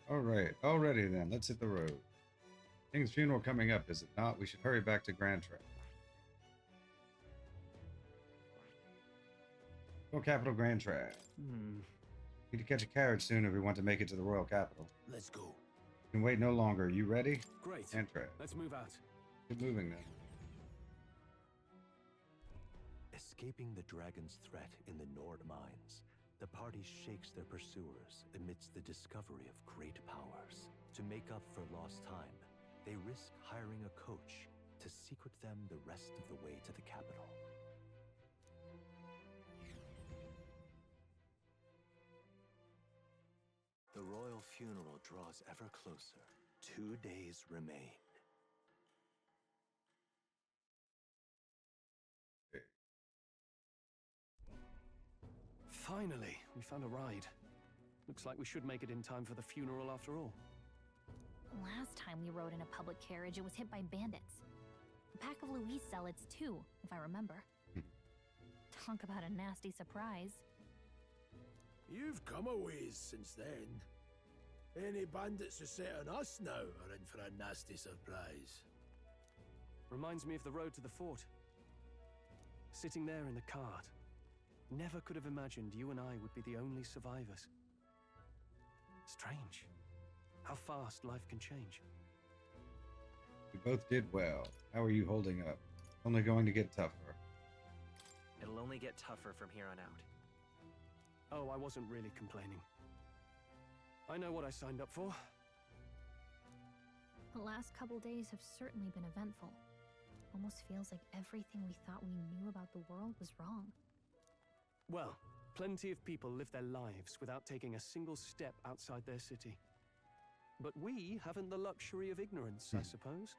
All right, already then. Let's hit the road. King's funeral coming up, is it not? We should hurry back to Grand Trek. Royal Capital Grand Trek. Need to catch a carriage soon if we want to make it to the Royal Capital. Let's go. We can wait no longer. You ready? Great. Grand Trek. Let's move out. Get moving then. Escaping the dragon's threat in the Nord mines, the party shakes their pursuers amidst the discovery of great powers. To make up for lost time, they risk hiring a coach to secret them the rest of the way to the capital. The royal funeral draws ever closer. 2 days remain. Finally, we found a ride. Looks like we should make it in time for the funeral after all. Last time we rode in a public carriage, it was hit by bandits. A pack of Louise zealots, too, if I remember. Talk about a nasty surprise. You've come a ways since then. Any bandits who set on us now are in for a nasty surprise. Reminds me of the road to the fort. Sitting there in the cart. Never could have imagined you and I would be the only survivors. Strange. How fast life can change. We both did well. How are you holding up? Only going to get tougher. It'll only get tougher from here on out. Oh, I wasn't really complaining. I know what I signed up for. The last couple days have certainly been eventful. Almost feels like everything we thought we knew about the world was wrong. Well, plenty of people live their lives without taking a single step outside their city. But we haven't the luxury of ignorance, I suppose.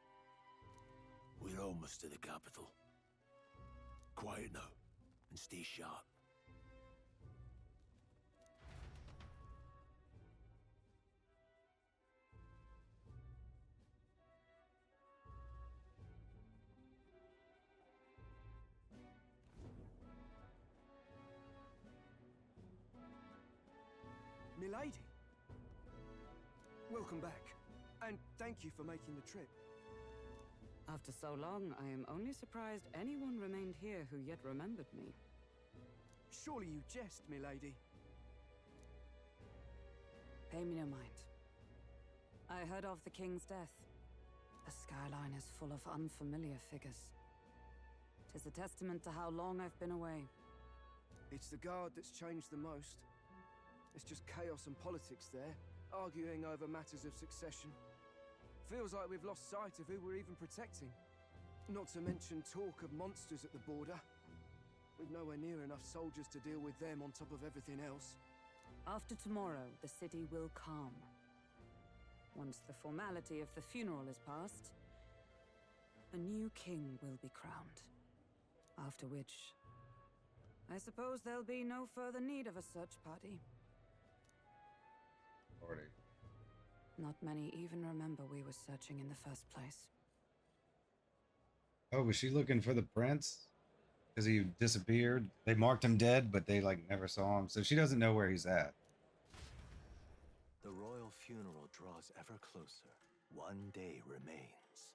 We're almost to the capital. Quiet now, and stay sharp. Milady, welcome back, and thank you for making the trip. After so long, I am only surprised anyone remained here who yet remembered me. Surely you jest, milady. Pay me no mind. I heard of the king's death. The skyline is full of unfamiliar figures. 'Tis a testament to how long I've been away. It's the guard that's changed the most. It's just chaos and politics there, arguing over matters of succession. Feels like we've lost sight of who we're even protecting. Not to mention talk of monsters at the border. We've nowhere near enough soldiers to deal with them on top of everything else. After tomorrow, the city will calm. Once the formality of the funeral is past, a new king will be crowned. After which, I suppose there'll be no further need of a search party. Already. Not many even remember we were searching in the first place. Oh, was she looking for the prince? Because he disappeared. They marked him dead, but they like never saw him. So she doesn't know where he's at. The royal funeral draws ever closer. 1 day remains.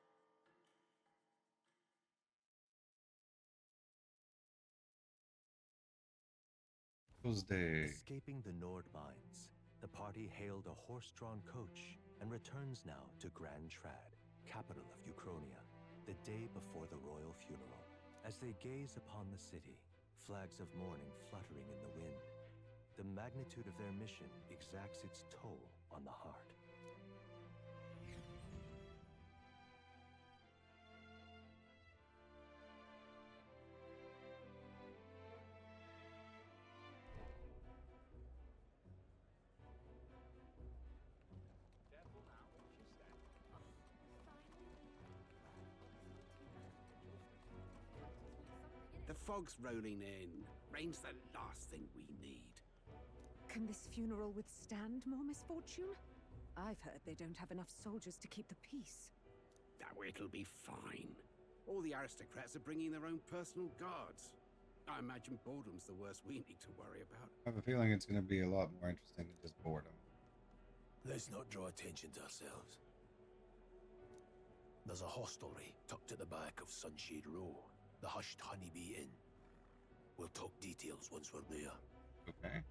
Tuesday. Escaping the Nord mines, the party hailed a horse-drawn coach and returns now to Grand Trad, capital of Uchronia, the day before the royal funeral. As they gaze upon the city, flags of mourning fluttering in the wind, the magnitude of their mission exacts its toll on the heart. The fog's rolling in. Rain's the last thing we need. Can this funeral withstand more misfortune? I've heard they don't have enough soldiers to keep the peace. Oh, it'll be fine. All the aristocrats are bringing their own personal guards. I imagine boredom's the worst we need to worry about. I have a feeling it's going to be a lot more interesting than just boredom. Let's not draw attention to ourselves. There's a hostelry tucked at the back of Sunshade Row, the hushed Honeybee Inn. We'll talk details once we're there. Okay.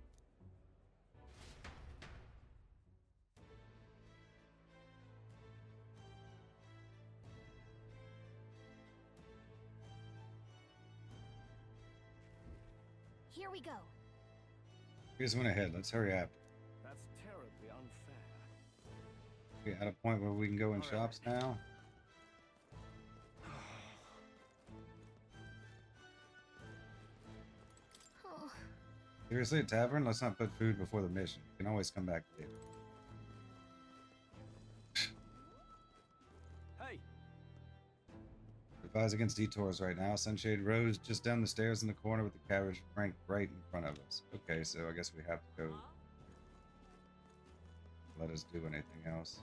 Here we go. Here's one ahead. Let's hurry up. That's terribly unfair. We at a point where we can go in shops now. Oh, Seriously, a tavern? Let's not put food before the mission. You can always come back later. Hey, Advise against detours right now. Sunshade Rose just down the stairs in the corner with the carriage ranked right in front of us. Okay, so I guess we have to go. Let us do anything else.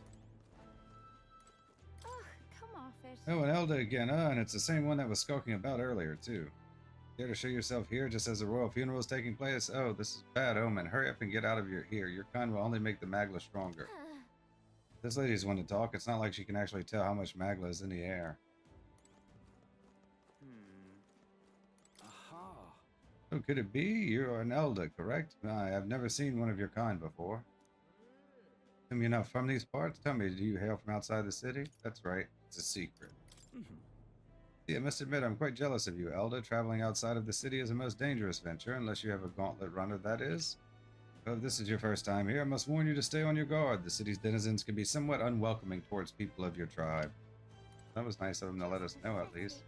Ugh, come off it. Oh, and Elda again. And it's the same one that was skulking about earlier, too. Care to show yourself here just as the royal funeral is taking place? Oh, this is bad omen. Hurry up and get out of here. Your kind will only make the Magla stronger. This lady's one to talk. It's not like she can actually tell how much Magla is in the air. Aha. Oh, could it be? You're an Elda, correct? I've never seen one of your kind before. Assume you're not from these parts? Tell me, do you hail from outside the city? That's right. It's a secret. Yeah, I must admit, I'm quite jealous of you, Elda. Traveling outside of the city is a most dangerous venture, unless you have a gauntlet runner, that is. So if this is your first time here, I must warn you to stay on your guard. The city's denizens can be somewhat unwelcoming towards people of your tribe. That was nice of them to let us know, at least.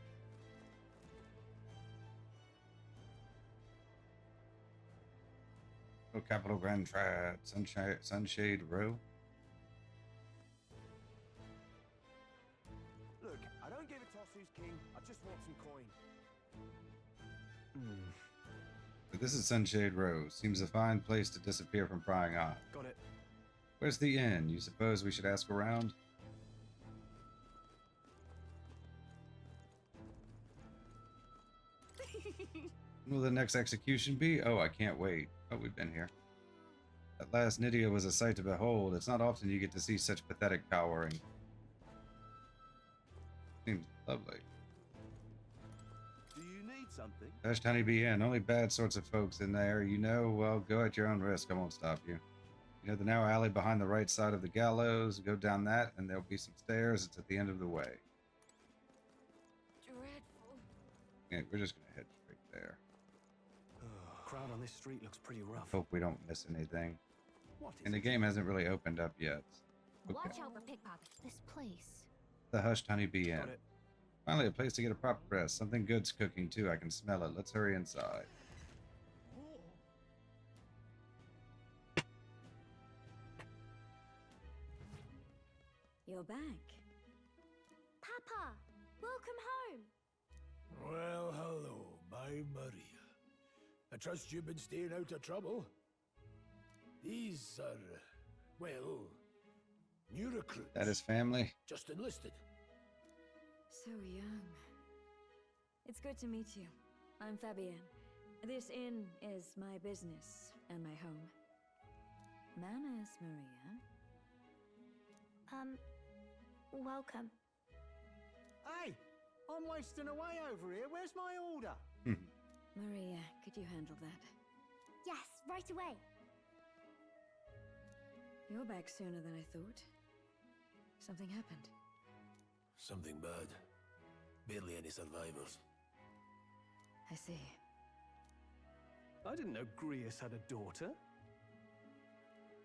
Oh, Capital Grand Trad, Sunshade Row. Look, I don't give a toss who's king. I just want some coin. But this is Sunshade Row. Seems a fine place to disappear from prying eyes. got it. Where's the inn? You suppose we should ask around? When will the next execution be? Oh, I can't wait. Oh, we've been here. At last, Nydia was a sight to behold. It's not often you get to see such pathetic cowering. Seems lovely. Do you need something? Dashed Honeybee Inn. Only bad sorts of folks in there. You know, well, go at your own risk. I won't stop you. You know the narrow alley behind the right side of the gallows? Go down that, and there'll be some stairs. It's at the end of the way. Dreadful. Yeah, we're just going to head straight there. Crowd on this street looks pretty rough. Hope we don't miss anything. What is And the it? game hasn't really opened up yet. Okay. watch out for pickpockets. This place. The Hushed Honeybee Inn. Got it. Finally, a place to get a proper rest. Something good's cooking, too. I can smell it. Let's hurry inside. You're back. Papa, welcome home. Well, hello, my Maria. I trust you've been staying out of trouble. These are, well, new recruits. That is family. Just enlisted. So young. It's good to meet you. I'm Fabienne. This inn is my business and my home. Manners, Maria. Welcome. Hey, I'm wasting away over here. Where's my order? Maria, could you handle that? Yes, right away. You're back sooner than I thought. Something happened. Something bad. Barely any survivors. I see. I didn't know Grius had a daughter.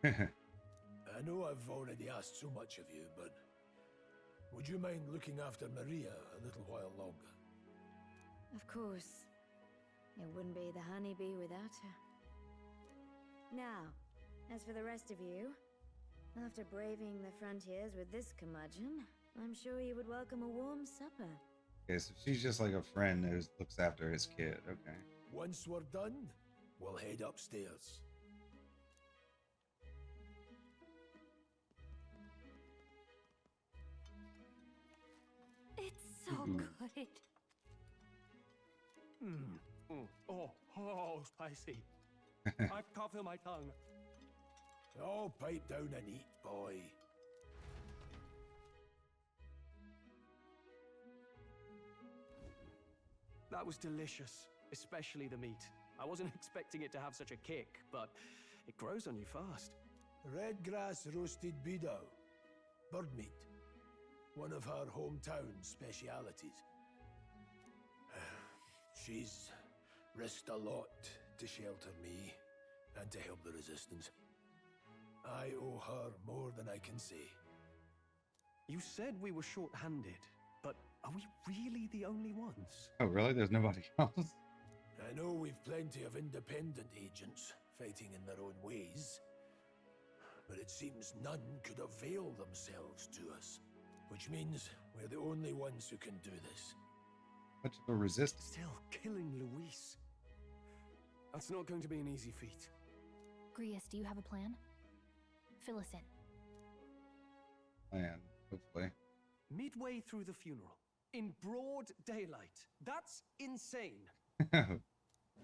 I know I've already asked so much of you, but would you mind looking after Maria a little while longer? Of course. It wouldn't be the Honeybee without her. Now, as for the rest of you, after braving the frontiers with this curmudgeon, I'm sure you would welcome a warm supper. Okay, so she's just like a friend who looks after his kid. Okay. Once we're done, we'll head upstairs. It's so good. Oh, spicy. I can't feel my tongue. Oh, pipe down and eat, boy. That was delicious, especially the meat. I wasn't expecting it to have such a kick, but it grows on you fast. Red grass roasted beedow. Bird meat. One of her hometown specialities. She's risked a lot to shelter me and to help the resistance. I owe her more than I can say. You said we were short-handed, but are we really the only ones? Oh, really? There's nobody else? I know we've plenty of independent agents fighting in their own ways, but it seems none could avail themselves to us, which means we're the only ones who can do this. Much of a resistance. Still killing Luis. That's not going to be an easy feat. Grius, do you have a plan? Fill us in. Plan, hopefully. Midway through the funeral, in broad daylight. That's insane.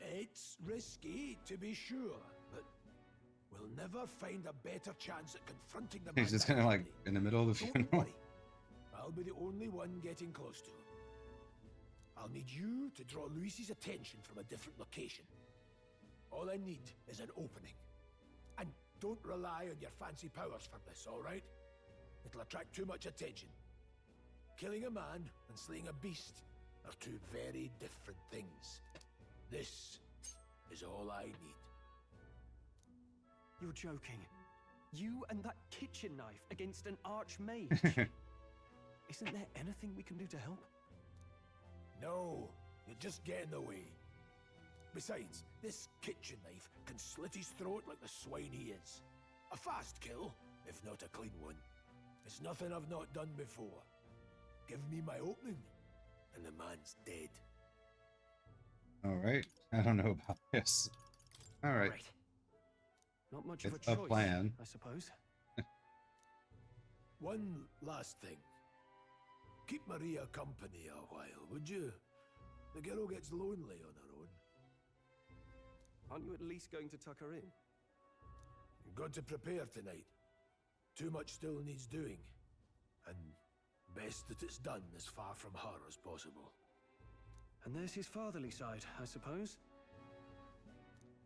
It's risky, to be sure, but we'll never find a better chance at confronting the man. He's just kind of like in the middle of the Don't funeral. worry. I'll be the only one getting close to him. I'll need you to draw Luis's attention from a different location. All I need is an opening. And don't rely on your fancy powers for this, all right? It'll attract too much attention. Killing a man and slaying a beast are two very different things. This is all I need. You're joking. You and that kitchen knife against an archmage. Isn't there anything we can do to help? No, you're just getting away. Besides, this kitchen knife can slit his throat like the swine he is. A fast kill, if not a clean one. It's nothing I've not done before. Give me my opening, and the man's dead. All right. I don't know about this. All right. Not much It's of a a choice, plan. I suppose. One last thing. Keep Maria company a while, would you? The girl gets lonely on her own. Aren't you at least going to tuck her in? You've got to prepare tonight. Too much still needs doing. And best that it's done as far from her as possible. And there's his fatherly side, I suppose.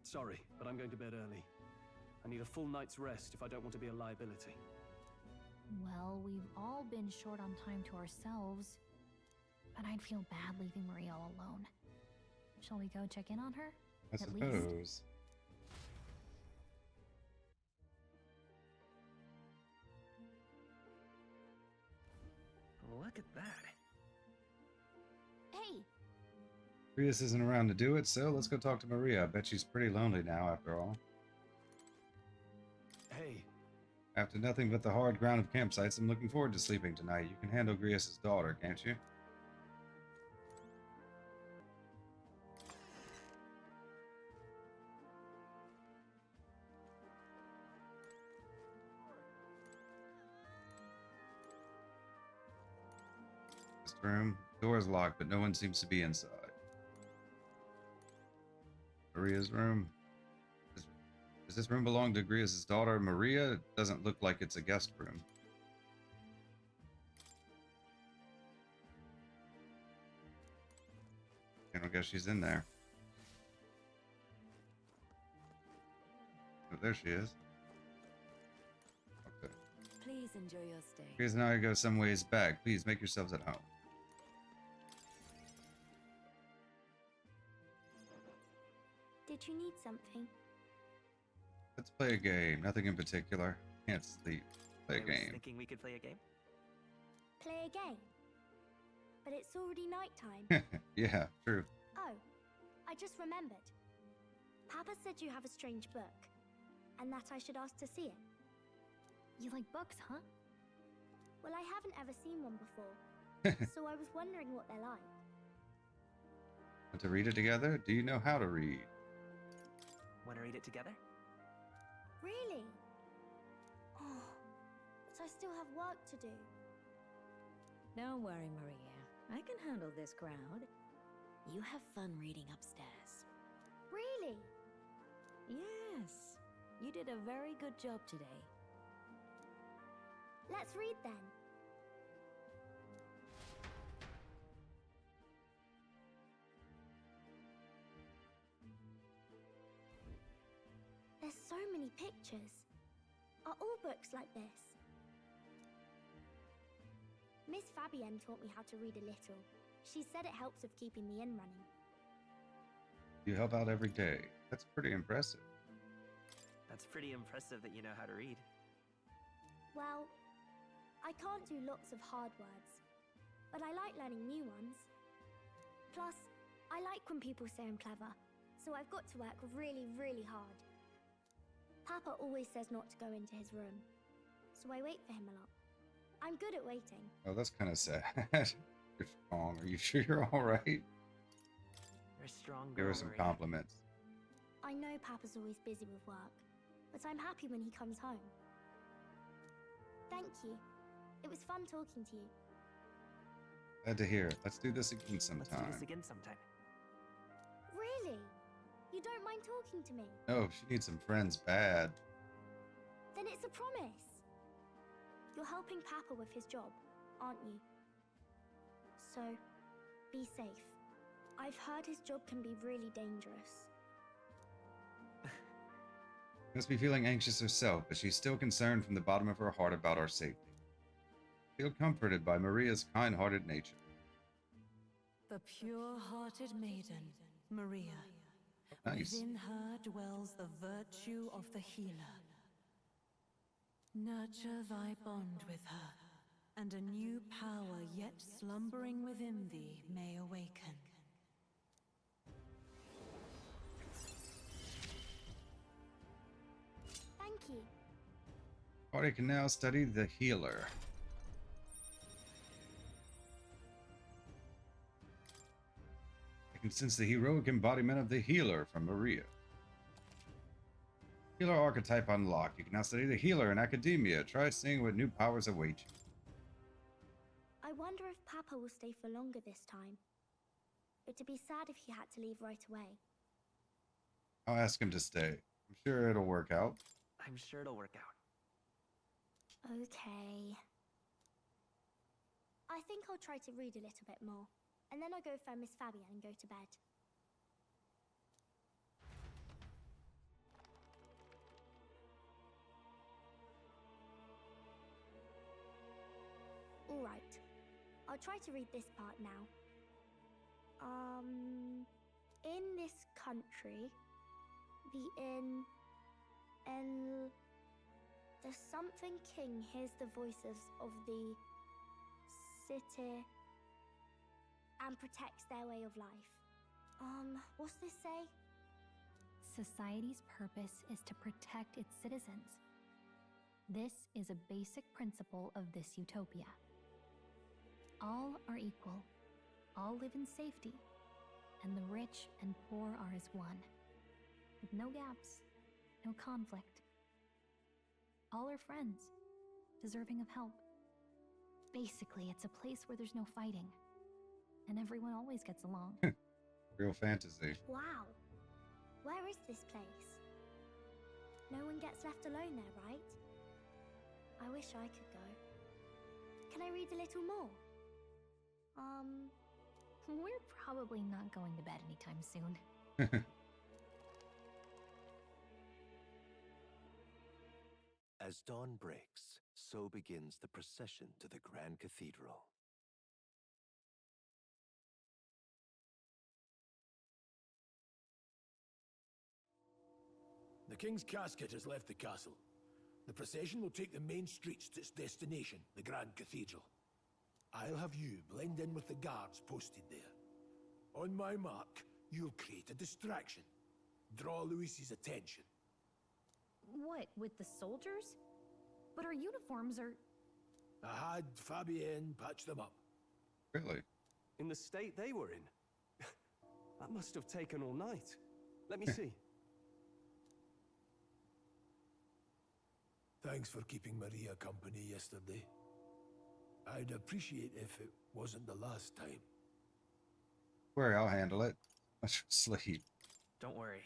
Sorry, but I'm going to bed early. I need a full night's rest if I don't want to be a liability. Well, we've all been short on time to ourselves. But I'd feel bad leaving Maria all alone. Shall we go check in on her? I At least. suppose. Look at that. Hey! Grius isn't around to do it, so let's go talk to Maria. I bet she's pretty lonely now, after all. Hey. After nothing but the hard ground of campsites, I'm looking forward to sleeping tonight. You can handle Grius' daughter, can't you? This room. Door's locked, but no one seems to be inside. Maria's room. Does this room belong to Grius' daughter, Maria? It doesn't look like it's a guest room. I don't guess she's in there. Oh, there she is. Okay. Please enjoy your stay. Grius and I go some ways back. Please make yourselves at home. Did you need something? Let's play a game. Nothing in particular. Can't sleep. Play a I was game. thinking we could play a game. Play a game? But it's already nighttime. Yeah, true. Oh, I just remembered. Papa said you have a strange book, and that I should ask to see it. You like books, huh? Well, I haven't ever seen one before, so I was wondering what they're like. Want to read it together? Do you know how to read? Want to read it together? Really? Oh, but I still have work to do. Don't worry, Maria. I can handle this crowd. You have fun reading upstairs. Really? Yes. You did a very good job today. Let's read then. There's so many pictures. Are all books like this? Miss Fabienne taught me how to read a little. She said it helps with keeping the inn running. You help out every day. That's pretty impressive. That's pretty impressive that you know how to read. Well, I can't do lots of hard words, but I like learning new ones. Plus, I like when people say I'm clever, so I've got to work really, really hard. Papa always says not to go into his room, so I wait for him a lot. I'm good at waiting. Oh, that's kind of sad. You're strong. Are you sure you're all right? You're a strong girl, Give her some Maria. compliments. I know Papa's always busy with work, but I'm happy when he comes home. Thank you. It was fun talking to you. Glad to hear it. Let's do this again sometime. Let's do this again sometime. Really? You don't mind talking to me? No, she needs some friends bad. Then it's a promise. You're helping Papa with his job, aren't you? So, be safe. I've heard his job can be really dangerous. Must be feeling anxious herself, but she's still concerned from the bottom of her heart about our safety. Feel comforted by Maria's kind-hearted nature. The pure-hearted maiden, Maria. Nice. Within her dwells the virtue of the healer. Nurture thy bond with her, and a new power yet slumbering within thee may awaken. Thank you. Party can now study the healer. I can sense the heroic embodiment of the healer from Maria. Healer archetype unlocked. You can now study the healer in academia. Try seeing what new powers await you. I wonder if Papa will stay for longer this time. It'd be sad if he had to leave right away. I'll ask him to stay. I'm sure it'll work out. I'm sure it'll work out. Okay. I think I'll try to read a little bit more, and then I'll go find Miss Fabienne and go to bed. Alright. I'll try to read this part now. In this country, the something king hears the voices of the city and protects their way of life. What's this say? Society's purpose is to protect its citizens. This is a basic principle of this utopia. All are equal, all live in safety, and the rich and poor are as one, with no gaps, no conflict. All are friends, deserving of help. Basically, it's a place where there's no fighting, and everyone always gets along. Real fantasy. Wow. Where is this place? No one gets left alone there, right? I wish I could go. Can I read a little more? We're probably not going to bed anytime soon. As dawn breaks, so begins the procession to the Grand Cathedral. The King's casket has left the castle. The procession will take the main streets to its destination, the Grand Cathedral. I'll have you blend in with the guards posted there. On my mark, you'll create a distraction. Draw Luis's attention. What, with the soldiers? But our uniforms are... I had Fabienne patch them up. Really? In the state they were in? That must have taken all night. Let me see. Thanks for keeping Maria company yesterday. I'd appreciate if it wasn't the last time. Worry, I'll handle it. I should sleep. Don't worry,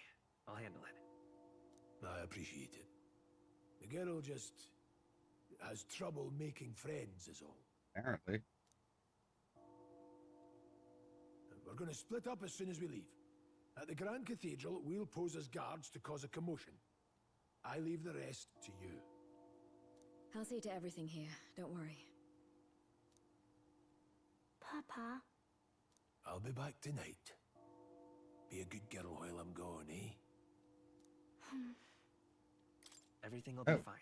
I'll handle it. I appreciate it. The girl just has trouble making friends, is all. Apparently. We're going to split up as soon as we leave. At the Grand Cathedral, we'll pose as guards to cause a commotion. I leave the rest to you. I'll see to everything here. Don't worry. Papa. I'll be back tonight. Be a good girl while I'm gone, eh? Everything will be fine.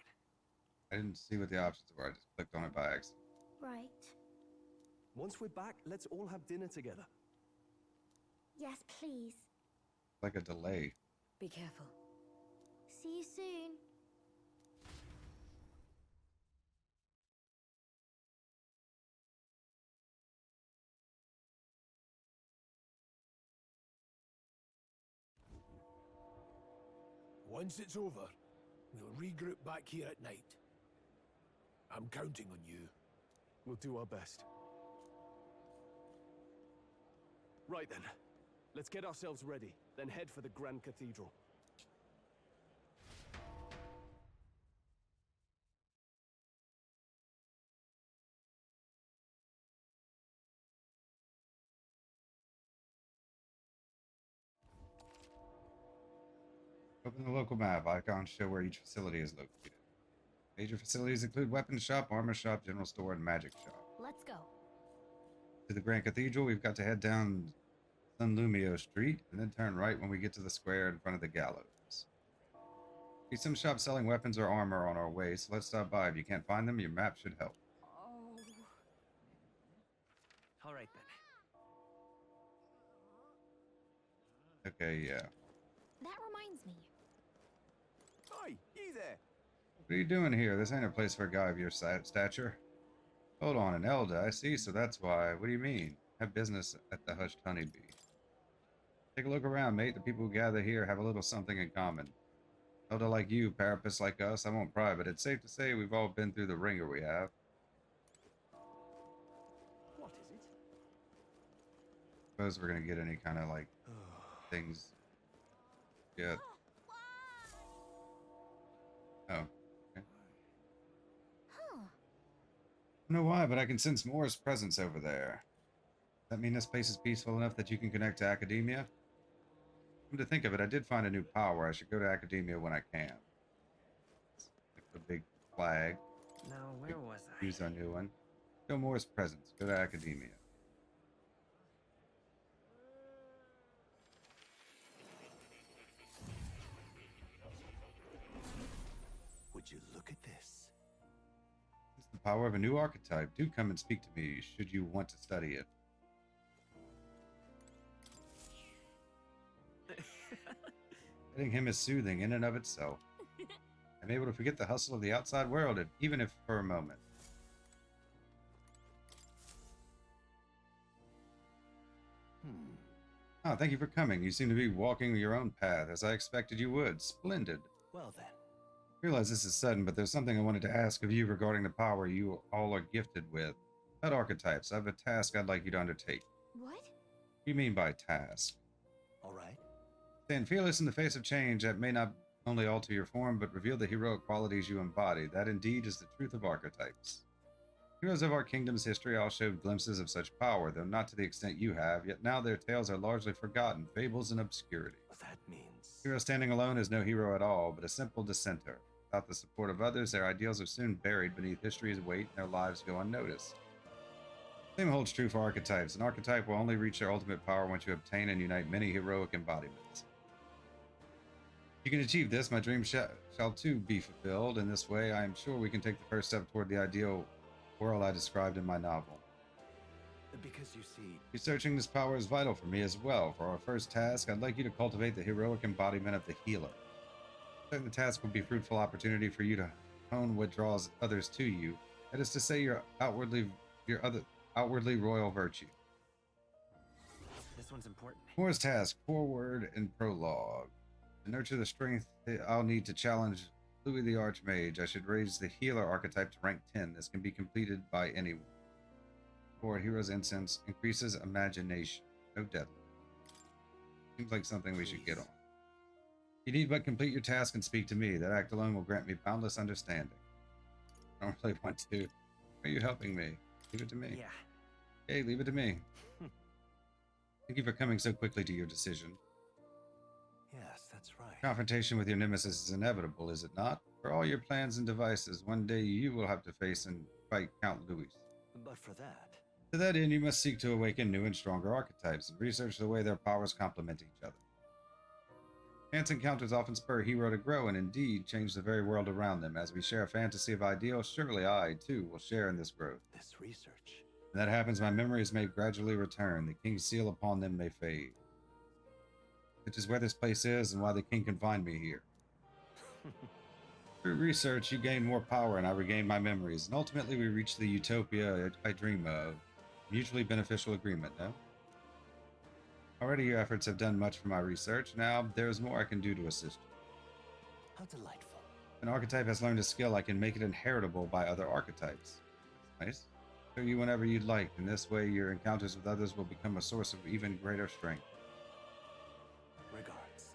I didn't see what the options were. I just clicked on it by accident. Right. Once we're back, let's all have dinner together. Yes, please. Like a delay. Be careful. See you soon. Once it's over, we'll regroup back here at night. I'm counting on you. We'll do our best. Right then. Let's get ourselves ready, then head for the Grand Cathedral. Open the local map. Icons show where each facility is located. Major facilities include weapons shop, armor shop, general store, and magic shop. Let's go. To the Grand Cathedral, we've got to head down Sunlumio Street and then turn right when we get to the square in front of the gallows. See some shops selling weapons or armor on our way, so let's stop by. If you can't find them, your map should help. All right then. Okay, yeah. That reminds me. Hi, you there. What are you doing here? This ain't a place for a guy of your stature. Hold on, an Elder. I see, so that's why. What do you mean? Have business at the hushed Honeybee. Take a look around, mate. The people who gather here have a little something in common. Elder like you, Parapists like us, I won't pry, but it's safe to say we've all been through the ringer we have. What is it? Suppose we're gonna get any kind of like things. Yeah. Oh. Okay. Huh. I don't know why, but I can sense Moore's presence over there. Does that mean this place is peaceful enough that you can connect to Academia? Come to think of it, I did find a new power. I should go to Academia when I can. Like the big flag. Now, where was I? Use our new one. Show Moore's presence. Go to Academia. Would you look at this? It's the power of a new archetype. Do come and speak to me should you want to study it. Letting him is soothing in and of itself. I'm able to forget the hustle of the outside world, even if for a moment. Oh, thank you for coming. You seem to be walking your own path, as I expected you would. Splendid. Well then. I realize this is sudden, but there's something I wanted to ask of you regarding the power you all are gifted with. About archetypes, I have a task I'd like you to undertake. What? What do you mean by task? All right. Stand fearless in the face of change that may not only alter your form, but reveal the heroic qualities you embody. That indeed is the truth of archetypes. Heroes of our kingdom's history all showed glimpses of such power, though not to the extent you have, yet now their tales are largely forgotten, fables and obscurity. That means... Hero standing alone is no hero at all, but a simple dissenter. Without the support of others, their ideals are soon buried beneath history's weight and their lives go unnoticed. Same holds true for archetypes. An archetype will only reach their ultimate power once you obtain and unite many heroic embodiments. If you can achieve this, my dream shall too be fulfilled. In this way, I am sure we can take the first step toward the ideal world I described in my novel. Because you see... Researching this power is vital for me as well. For our first task, I'd like you to cultivate the heroic embodiment of the healer. The task will be a fruitful opportunity for you to hone what draws others to you. That is to say, your outwardly royal virtue. This one's important. Moore's task, foreword and prologue. To nurture the strength I'll need to challenge Louis the Archmage, I should raise the healer archetype to rank 10. This can be completed by anyone. For Hero's Incense increases imagination. No deadly. Seems like something we should get on. You need but complete your task and speak to me. That act alone will grant me boundless understanding. I don't really want to. Are you helping me? Leave it to me. Yeah. Hey, leave it to me. Thank you for coming so quickly to your decision. Yes, that's right. Confrontation with your nemesis is inevitable, is it not? For all your plans and devices, one day you will have to face and fight Count Louis. But for that... To that end, you must seek to awaken new and stronger archetypes and research the way their powers complement each other. Chance encounters often spur a hero to grow and indeed change the very world around them. As we share a fantasy of ideals, surely I, too, will share in this growth. This research. When that happens, my memories may gradually return. The king's seal upon them may fade. Which is where this place is and why the king can find me here. Through research, you gain more power and I regain my memories. And ultimately, we reach the utopia I dream of. Mutually beneficial agreement, no? Already your efforts have done much for my research. Now, there is more I can do to assist you. How delightful. An archetype has learned a skill, I can make it inheritable by other archetypes. Nice. Show you whenever you'd like. In this way, your encounters with others will become a source of even greater strength. Regards.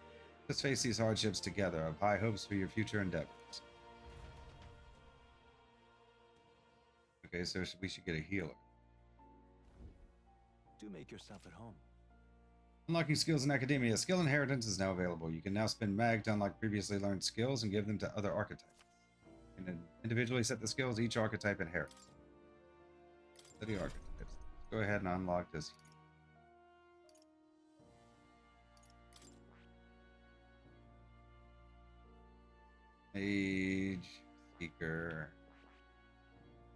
Let's face these hardships together. I have high hopes for your future endeavors. Okay, so we should get a healer. Do make yourself at home. Unlocking skills in Academia. Skill inheritance is now available. You can now spend mag to unlock previously learned skills and give them to other archetypes. You can individually set the skills each archetype inherits. Study archetypes. Let's go ahead and unlock this. Mage, Seeker,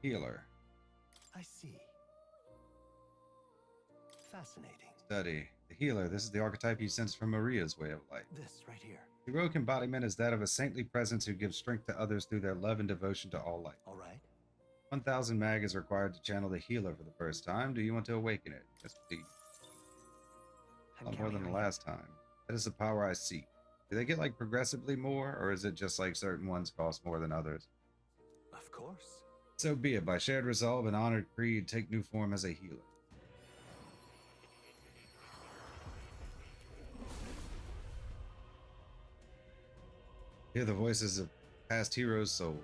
Healer. I see. Fascinating. Study. The Healer. This is the archetype you sense from Maria's way of life. This right here. Heroic embodiment is that of a saintly presence who gives strength to others through their love and devotion to all life. All right. 1000 mag is required to channel the Healer for the first time. Do you want to awaken it? Yes, please. A lot more than the last time. That is the power I seek. Do they get like progressively more, or is it just like certain ones cost more than others? Of course. So be it. By shared resolve and honored creed, take new form as a healer. Hear the voices of past heroes' soul.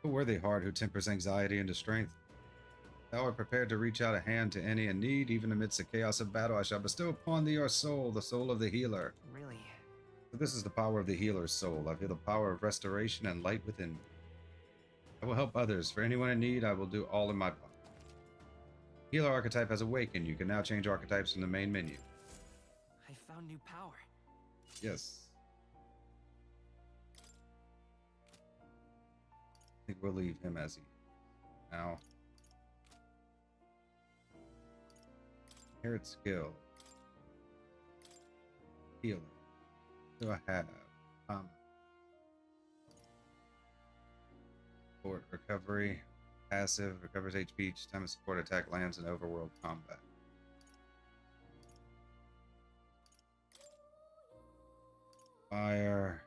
A worthy heart who tempers anxiety into strength. Thou art prepared to reach out a hand to any in need, even amidst the chaos of battle. I shall bestow upon thee your soul, the soul of the healer. Really? So this is the power of the healer's soul. I feel the power of restoration and light within me. I will help others. For anyone in need, I will do all in my power. Healer archetype has awakened. You can now change archetypes from the main menu. I found new power. Yes. I think we'll leave him as he is. Now, inherit skill. Healing. What do I have? Support recovery. Passive recovers HP each time a support attack lands in overworld combat. Fire.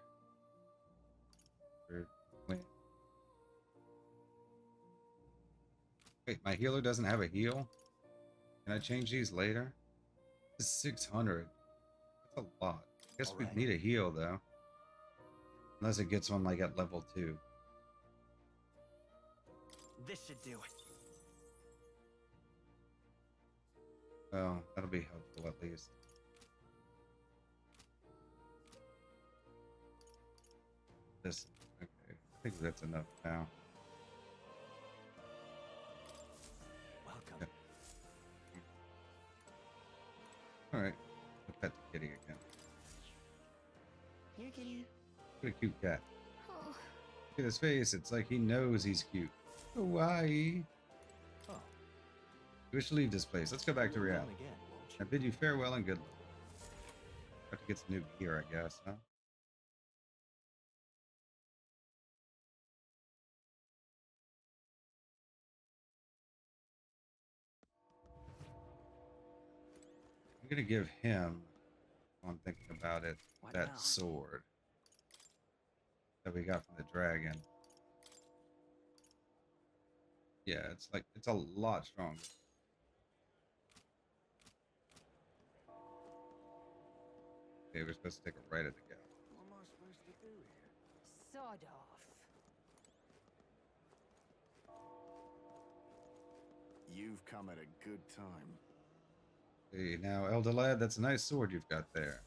Wait, my healer doesn't have a heal? Can I change these later? This is 600. That's a lot. I guess we need a heal though. Unless it gets one like at level 2. This should do it. Well, that'll be helpful at least. This, okay. I think that's enough now. Welcome. Okay. Alright. I'll pet the kitty again. Here, kitty. What a cute cat. Oh. Look at his face. It's like he knows he's cute. Hawaii. Oh. We wish to leave this place. Let's go back to reality. Again, won't you? I bid you farewell and good luck. Have to get some new gear, I guess, huh? I'm gonna give him, while I'm thinking about it, What that now? sword that we got from the dragon. Yeah, it's a lot stronger. Okay, we're supposed to take a right at the Sod off. You've come at a good time. Hey, now, Elder Lad, that's a nice sword you've got there.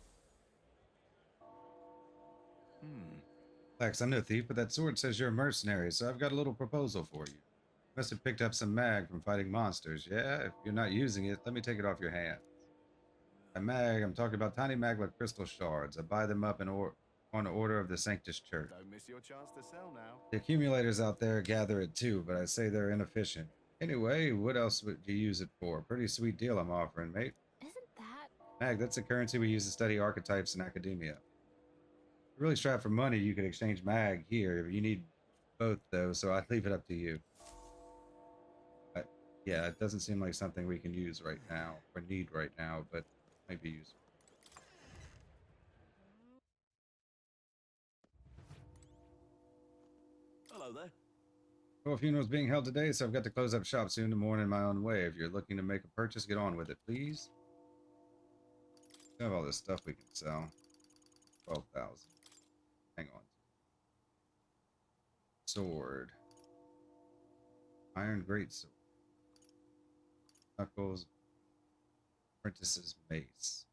Lex, I'm no thief, but that sword says you're a mercenary, so I've got a little proposal for you. Must have picked up some mag from fighting monsters. Yeah, if you're not using it, let me take it off your hands. By mag, I'm talking about tiny magma crystal shards. I buy them up on order of the Sanctus Church. Don't miss your chance to sell now. The accumulators out there gather it too, but I say they're inefficient. Anyway, what else would you use it for? Pretty sweet deal I'm offering, mate. Isn't that... Mag, that's the currency we use to study archetypes in academia. If you're really strapped for money, you could exchange mag here. You need both, though, so I'd leave it up to you. Yeah, it doesn't seem like something we can use right now, or need right now, but might be useful. Hello there. Well, a funeral's being held today, so I've got to close up shop soon to mourn in my own way. If you're looking to make a purchase, get on with it, please. We have all this stuff we can sell. 12,000. Hang on. Sword. Iron greatsword. Knuckles. Apprentice's mace.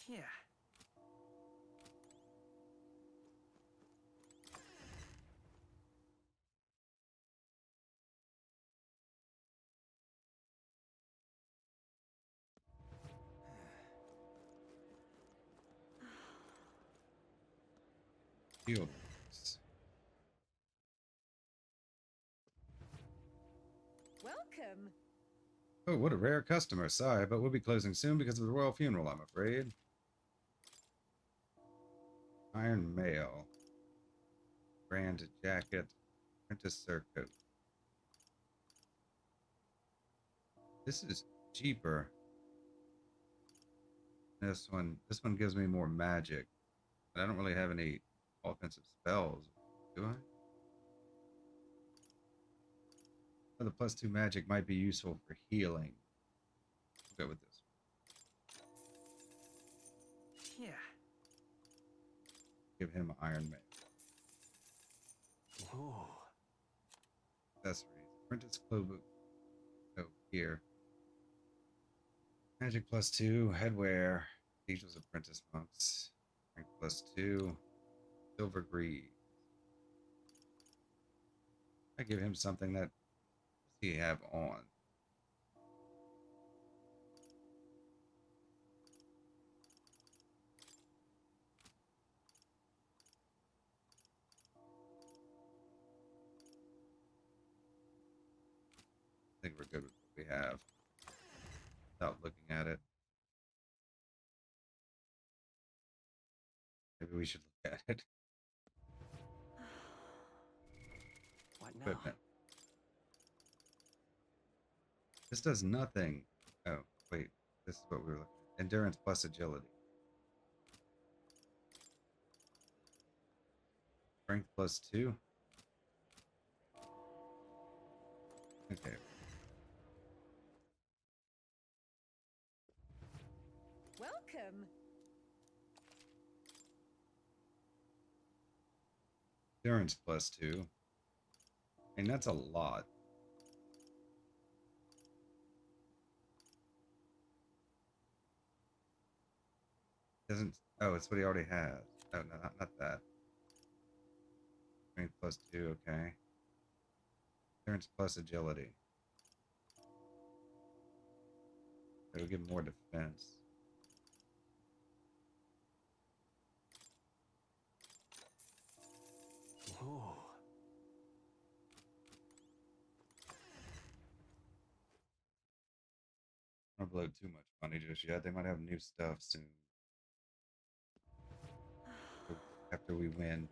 Yeah. Shield. Welcome. Oh, what a rare customer. Sorry, but we'll be closing soon because of the royal funeral, I'm afraid. Iron mail. Brand jacket. Apprentice surcoat. This is cheaper. This one gives me more magic. But I don't really have any offensive spells, do I? Oh, the +2 magic might be useful for healing. I'll go with this. Yeah. Give him Iron Man. Ooh. Accessories. Apprentice Cloak. Oh, here. Magic +2. Headwear. Cathedral's Apprentice Monks. Strength +2. Silver Greaves. I give him something that he have on. I think we're good with what we have without looking at it. Maybe we should look at it. What now? Equipment. This does nothing. Oh, wait. This is what we were looking at. Endurance plus agility. Strength +2. Okay. Welcome. Endurance +2. I mean, that's a lot. Doesn't. Oh, it's what he already has. Oh, no, not that. Strength +2, okay. Endurance plus agility. It'll give more defense. Ooh. I don't blow too much money just yet. They might have new stuff soon. After we win.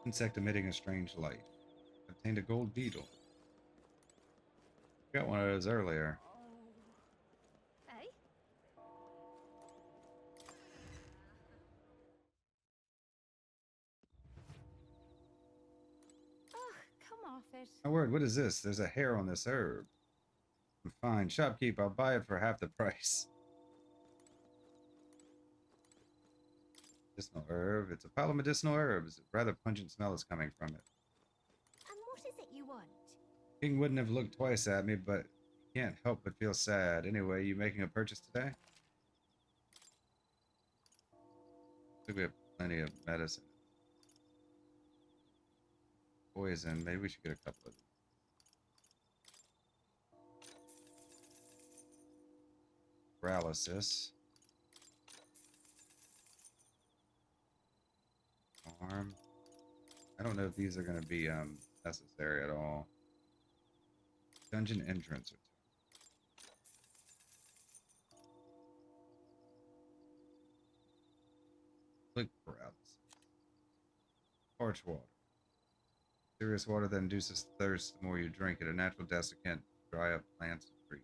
Insect emitting a strange light. Obtained a gold beetle. Got one of those earlier. Hey? off it. My word, what is this? There's a hair on this herb. Fine, shopkeep, I'll buy it for half the price. Medicinal herb. It's a pile of medicinal herbs. A rather pungent smell is coming from it. And what is it you want? King wouldn't have looked twice at me, but can't help but feel sad. Anyway, you making a purchase today? I think we have plenty of medicine. Poison. Maybe we should get a couple of them. Paralysis. Arm. I don't know if these are going to be necessary at all. Dungeon entrance. Click paralysis. Parch water. Serious water that induces thirst the more you drink it. A natural desiccant. Dry up plants and trees.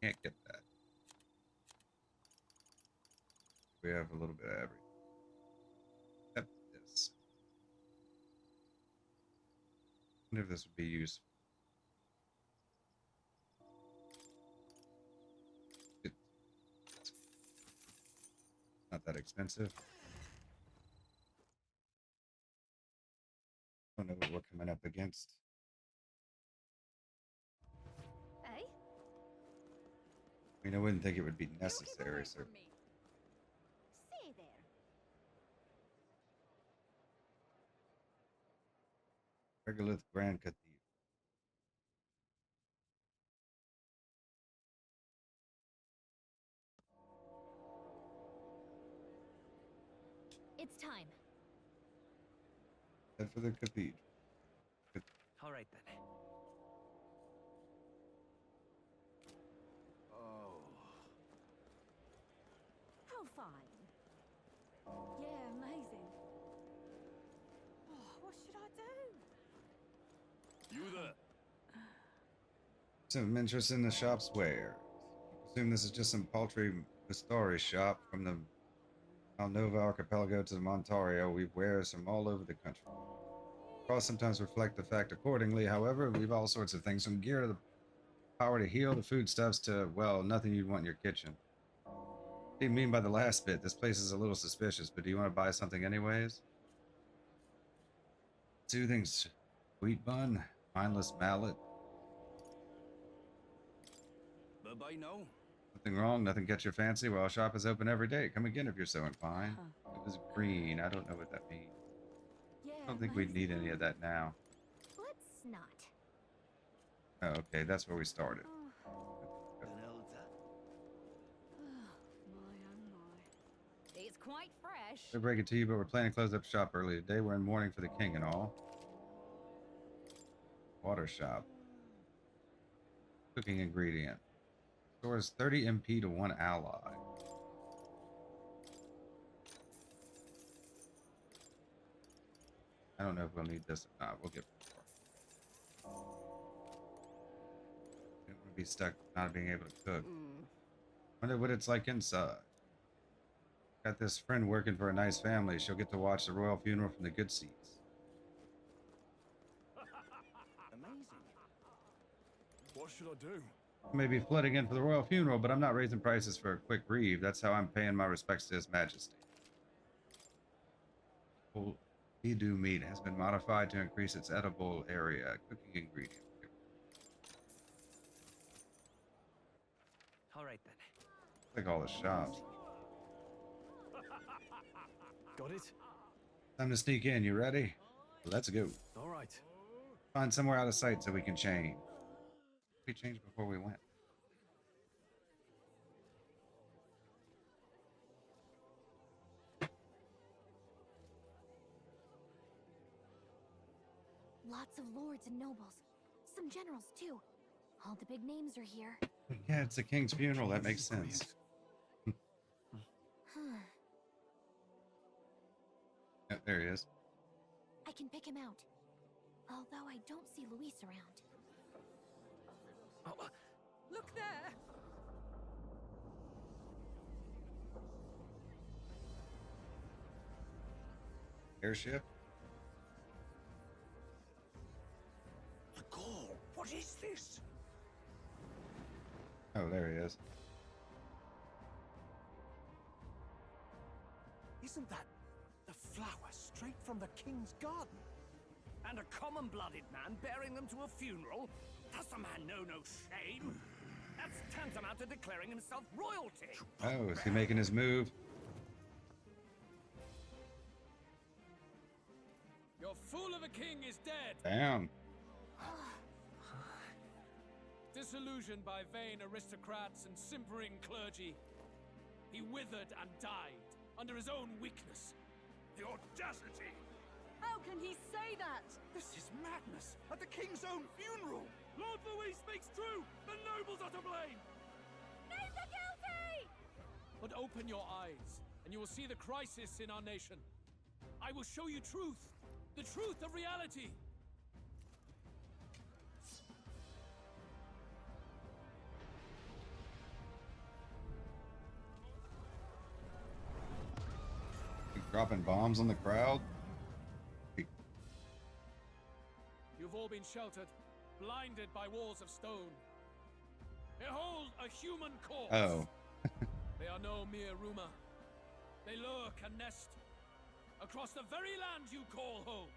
Can't get that. We have a little bit of everything. Except this. I wonder if this would be useful. It's not that expensive. I don't know what we're coming up against. Eh? I mean, I wouldn't think it would be necessary, so. Say there. Regalith Grand Cathedral. It's time. Head for the cathedral. All right then. Oh. How fine. Yeah, amazing. Oh, what should I do? You there? Some interest in the shop's wares. I presume this is just some paltry story shop from the Alnova archipelago to the Montario. We've wares from all over the country. Costs sometimes reflect the fact accordingly. However, we've all sorts of things from gear to the power to heal, the foodstuffs to, well, nothing you'd want in your kitchen. What do you mean by the last bit? This place is a little suspicious, but do you want to buy something anyways? Soothing sweet bun, mindless mallet. Bye-bye now. Nothing wrong, nothing catch your fancy. Well, shop is open every day. Come again if you're so inclined. It was green. I don't know what that means. Yeah, I don't think we'd need any of that now. Let's not. Oh, okay, that's where we started. It's quite fresh. I break it to you, but we're planning to close up shop early today. We're in mourning for the king and all. Water shop. Cooking ingredient. Stores 30 MP to 1 ally. I don't know if we'll need this or not. We'll get more. Don't want to be stuck not being able to cook. Wonder what it's like inside. Got this friend working for a nice family. She'll get to watch the royal funeral from the good seats. Amazing. What should I do? Maybe flooding in for the royal funeral, but I'm not raising prices for a quick reeve. That's how I'm paying my respects to His Majesty. Well, Edu meat has been modified to increase its edible area. Cooking ingredient. All right then. Like all the shops. Got it? Time to sneak in. You ready? Let's go. All right. Find somewhere out of sight so we can change. We changed before we went. Lots of lords and nobles. Some generals, too. All the big names are here. Yeah, it's a king's funeral. That makes sense. Yeah, there he is. I can pick him out. Although I don't see Luis around. Look there! Airship? What is this? Oh, there he is. Isn't that the flower straight from the king's garden? And a common-blooded man bearing them to a funeral? Does the man know no shame? That's tantamount to declaring himself royalty. Oh, is he making his move? Your fool of a king is dead. Damn. Disillusioned by vain aristocrats and simpering clergy, he withered and died under his own weakness. The audacity! How can he say that? This is madness! At the king's own funeral! Lord Louis speaks true! The nobles are to blame! Name the guilty! But open your eyes, and you will see the crisis in our nation. I will show you truth, the truth of reality. Dropping bombs on the crowd. You've all been sheltered, blinded by walls of stone. Behold a human corpse. Oh. They are no mere rumor. They lurk and nest across the very land you call home.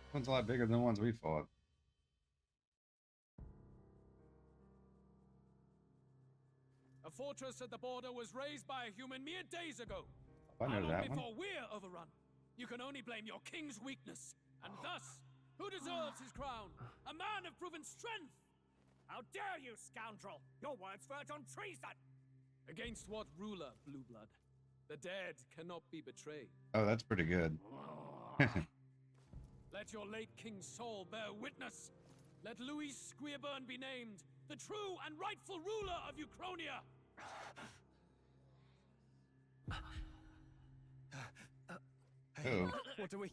This one's a lot bigger than the ones we fought. A fortress at the border was raised by a human mere days ago. I know that one. Before we're overrun, you can only blame your king's weakness. And thus, who deserves his crown? A man of proven strength! How dare you, scoundrel! Your words verge on treason! Against what ruler, Blue Blood? The dead cannot be betrayed. Oh, that's pretty good. Let your late king's soul bear witness. Let Louis Squeerburn be named the true and rightful ruler of Uchronia. Oh. What do we...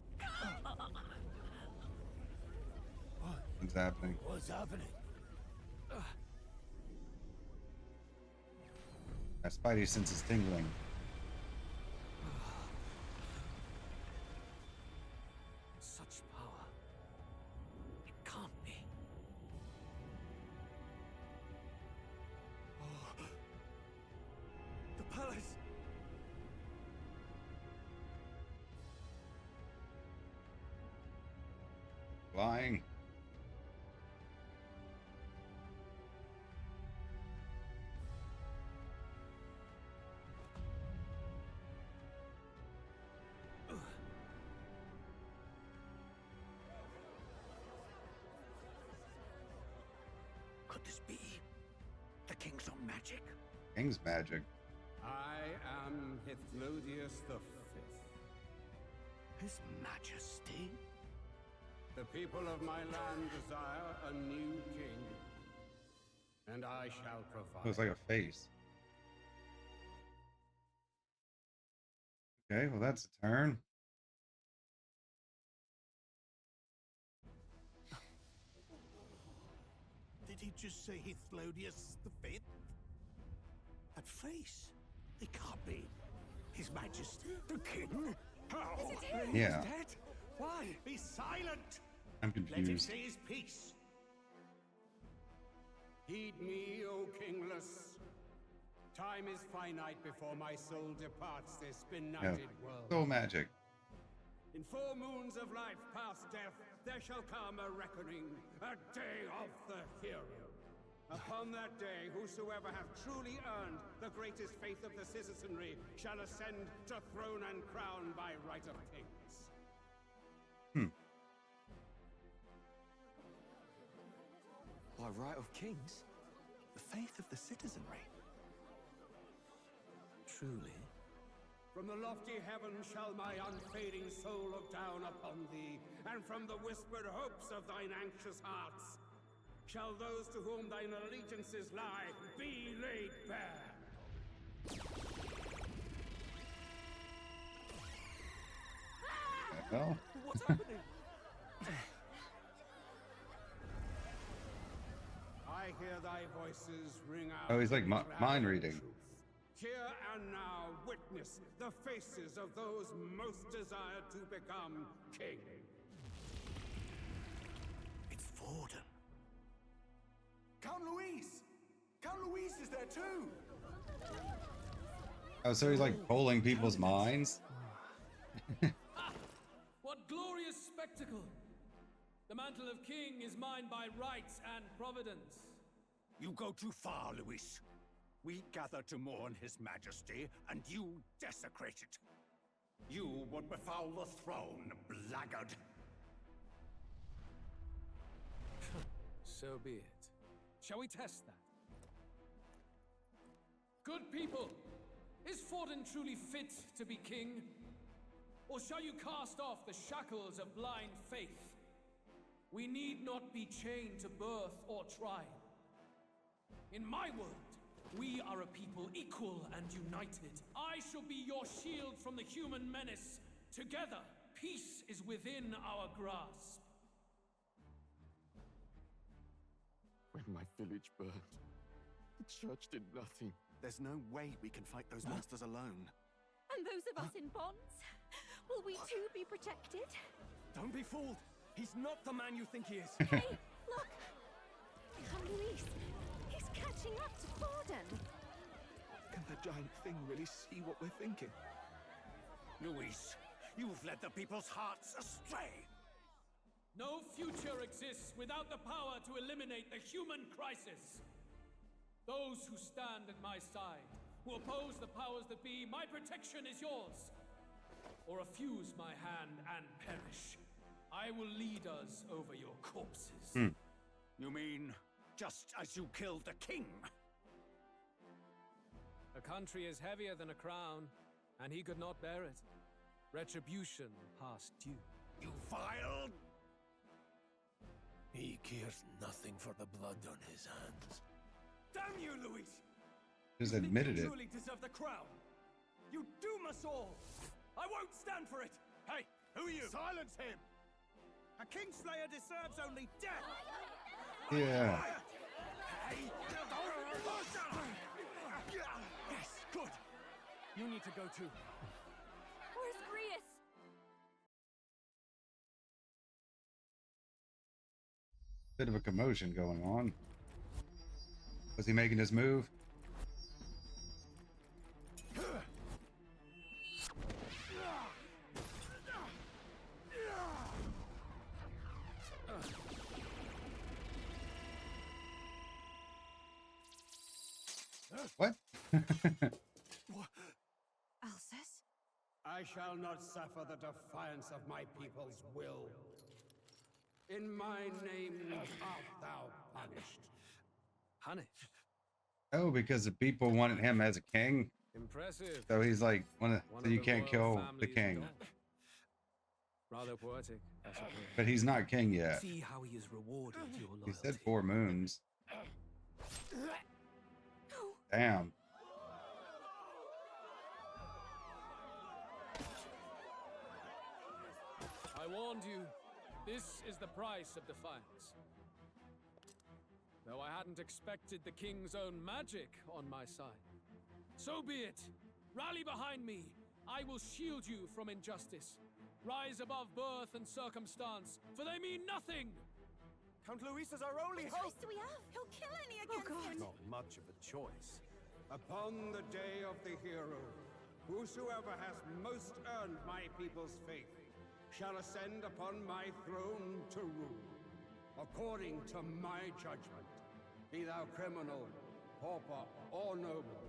What's happening? What's happening? My spidey sense is tingling. Such power. It can't be. Oh. The palace! Flying. Could this be the king's own magic? King's magic. I am Hithlodius the Fifth. His Majesty? The people of my land desire a new king, and I shall provide. Looks like a face. Okay, well that's a turn. Did he just say Hithlodius the Fifth? That face. It can't be. His Majesty, the King? How? Is it him? Yeah. He's dead? Why? Be silent! I'm Let him confused. say his piece. Heed me, O kingless. Time is finite before my soul departs this Yeah. benighted world. Soul magic. In 4 moons of life past death, there shall come a reckoning, a day of the hero. Upon that day, whosoever hath truly earned the greatest faith of the citizenry shall ascend to throne and crown by right of kings. By right of kings? The faith of the citizenry? Truly? From the lofty heavens shall my unfading soul look down upon thee, and from the whispered hopes of thine anxious hearts shall those to whom thine allegiances lie be laid bare. Well, What's happening? I hear thy voices ring out. oh, he's like in mind clarion reading. truth. Here and now witness the faces of those most desired to become king. It's forged. there too. Oh, so he's like polling people's minds? What glorious spectacle! The mantle of king is mine by right and providence. You go too far, Luis. We gather to mourn his majesty, and you desecrate it. You would befoul the throne, blackguard. So be it. Shall we test that? Good people, is Forden truly fit to be king? Or shall you cast off the shackles of blind faith? We need not be chained to birth or trial. In my world, we are a people equal and united. I shall be your shield from the human menace. Together, peace is within our grasp. When my village burned, the church did nothing. There's no way we can fight those monsters alone. And those of us in bonds? Will we too be protected? Don't be fooled. He's not the man you think he is. Hey, look! Come, Luis. He's catching up to Forden. Can the giant thing really see what we're thinking? Luis, you've led the people's hearts astray. No future exists without the power to eliminate the human crisis. Those who stand at my side, who oppose the powers that be, my protection is yours. Or refuse my hand and perish. I will lead us over your corpses. You mean, just as you killed the king? A country is heavier than a crown, and he could not bear it. Retribution past due. You vile... He cares nothing for the blood on his hands. Damn you, Luis! Just admitted it. You truly deserve the crown. You doom us all. I won't stand for it. Hey, who are you? Silence him. A Kingslayer deserves only death. Yeah. Hey, yes, good. You need to go too. Where's Grius? Bit of a commotion going on. Was he making his move? What? Alcest? I shall not suffer the defiance of my people's will. In my name art thou punished. Punished? Oh, because the people wanted him as a king. Impressive. So he's like, so you can't kill the families king. gone. Rather poetic, I suppose. But he's not king yet. See how he has rewarded your loyalty. He said 4 moons. Damn. I warned you. This is the price of defiance. Though I hadn't expected the king's own magic on my side. So be it. Rally behind me. I will shield you from injustice. Rise above birth and circumstance, for they mean nothing. Count Luis is our only What hope. choice do we have? He'll kill any against him. Not much of a choice. Upon the day of the hero, whosoever has most earned my people's faith shall ascend upon my throne to rule, according to my judgment. Be thou criminal, pauper, or noble,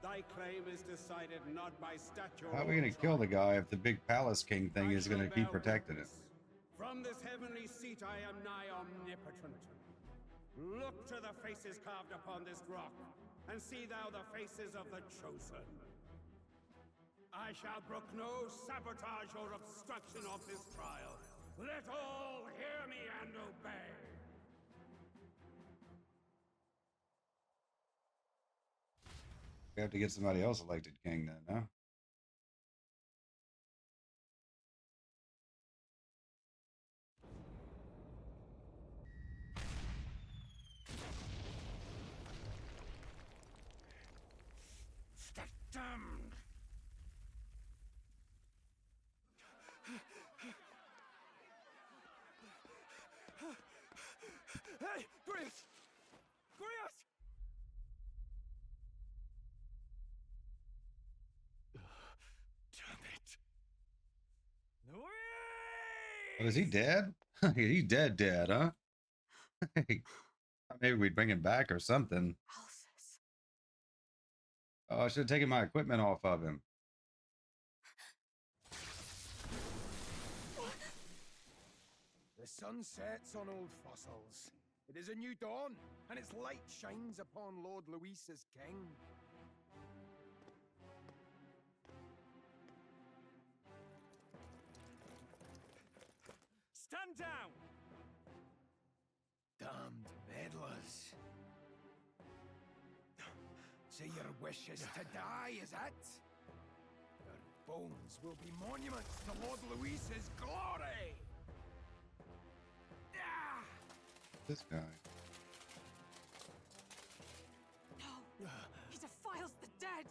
thy claim is decided not by stature. How are we gonna kill the guy if the big palace king thing is gonna keep protecting it? From this heavenly seat I am nigh omnipotent. Look to the faces carved upon this rock, and see thou the faces of the chosen. I shall brook no sabotage or obstruction of this trial. Let all hear me and obey. We have to get somebody else elected king then, huh? Damned! Hey, Grius! Grius! Oh, is he dead? He's dead, huh? Maybe we'd bring him back or something. Oh, I should have taken my equipment off of him. The sun sets on old fossils. It is a new dawn, and its light shines upon Lord Luis as king. Stand down! Damned meddlers. So your wish is to die, is it? Your bones will be monuments to Lord Luis's glory! This guy. No! He defiles the dead!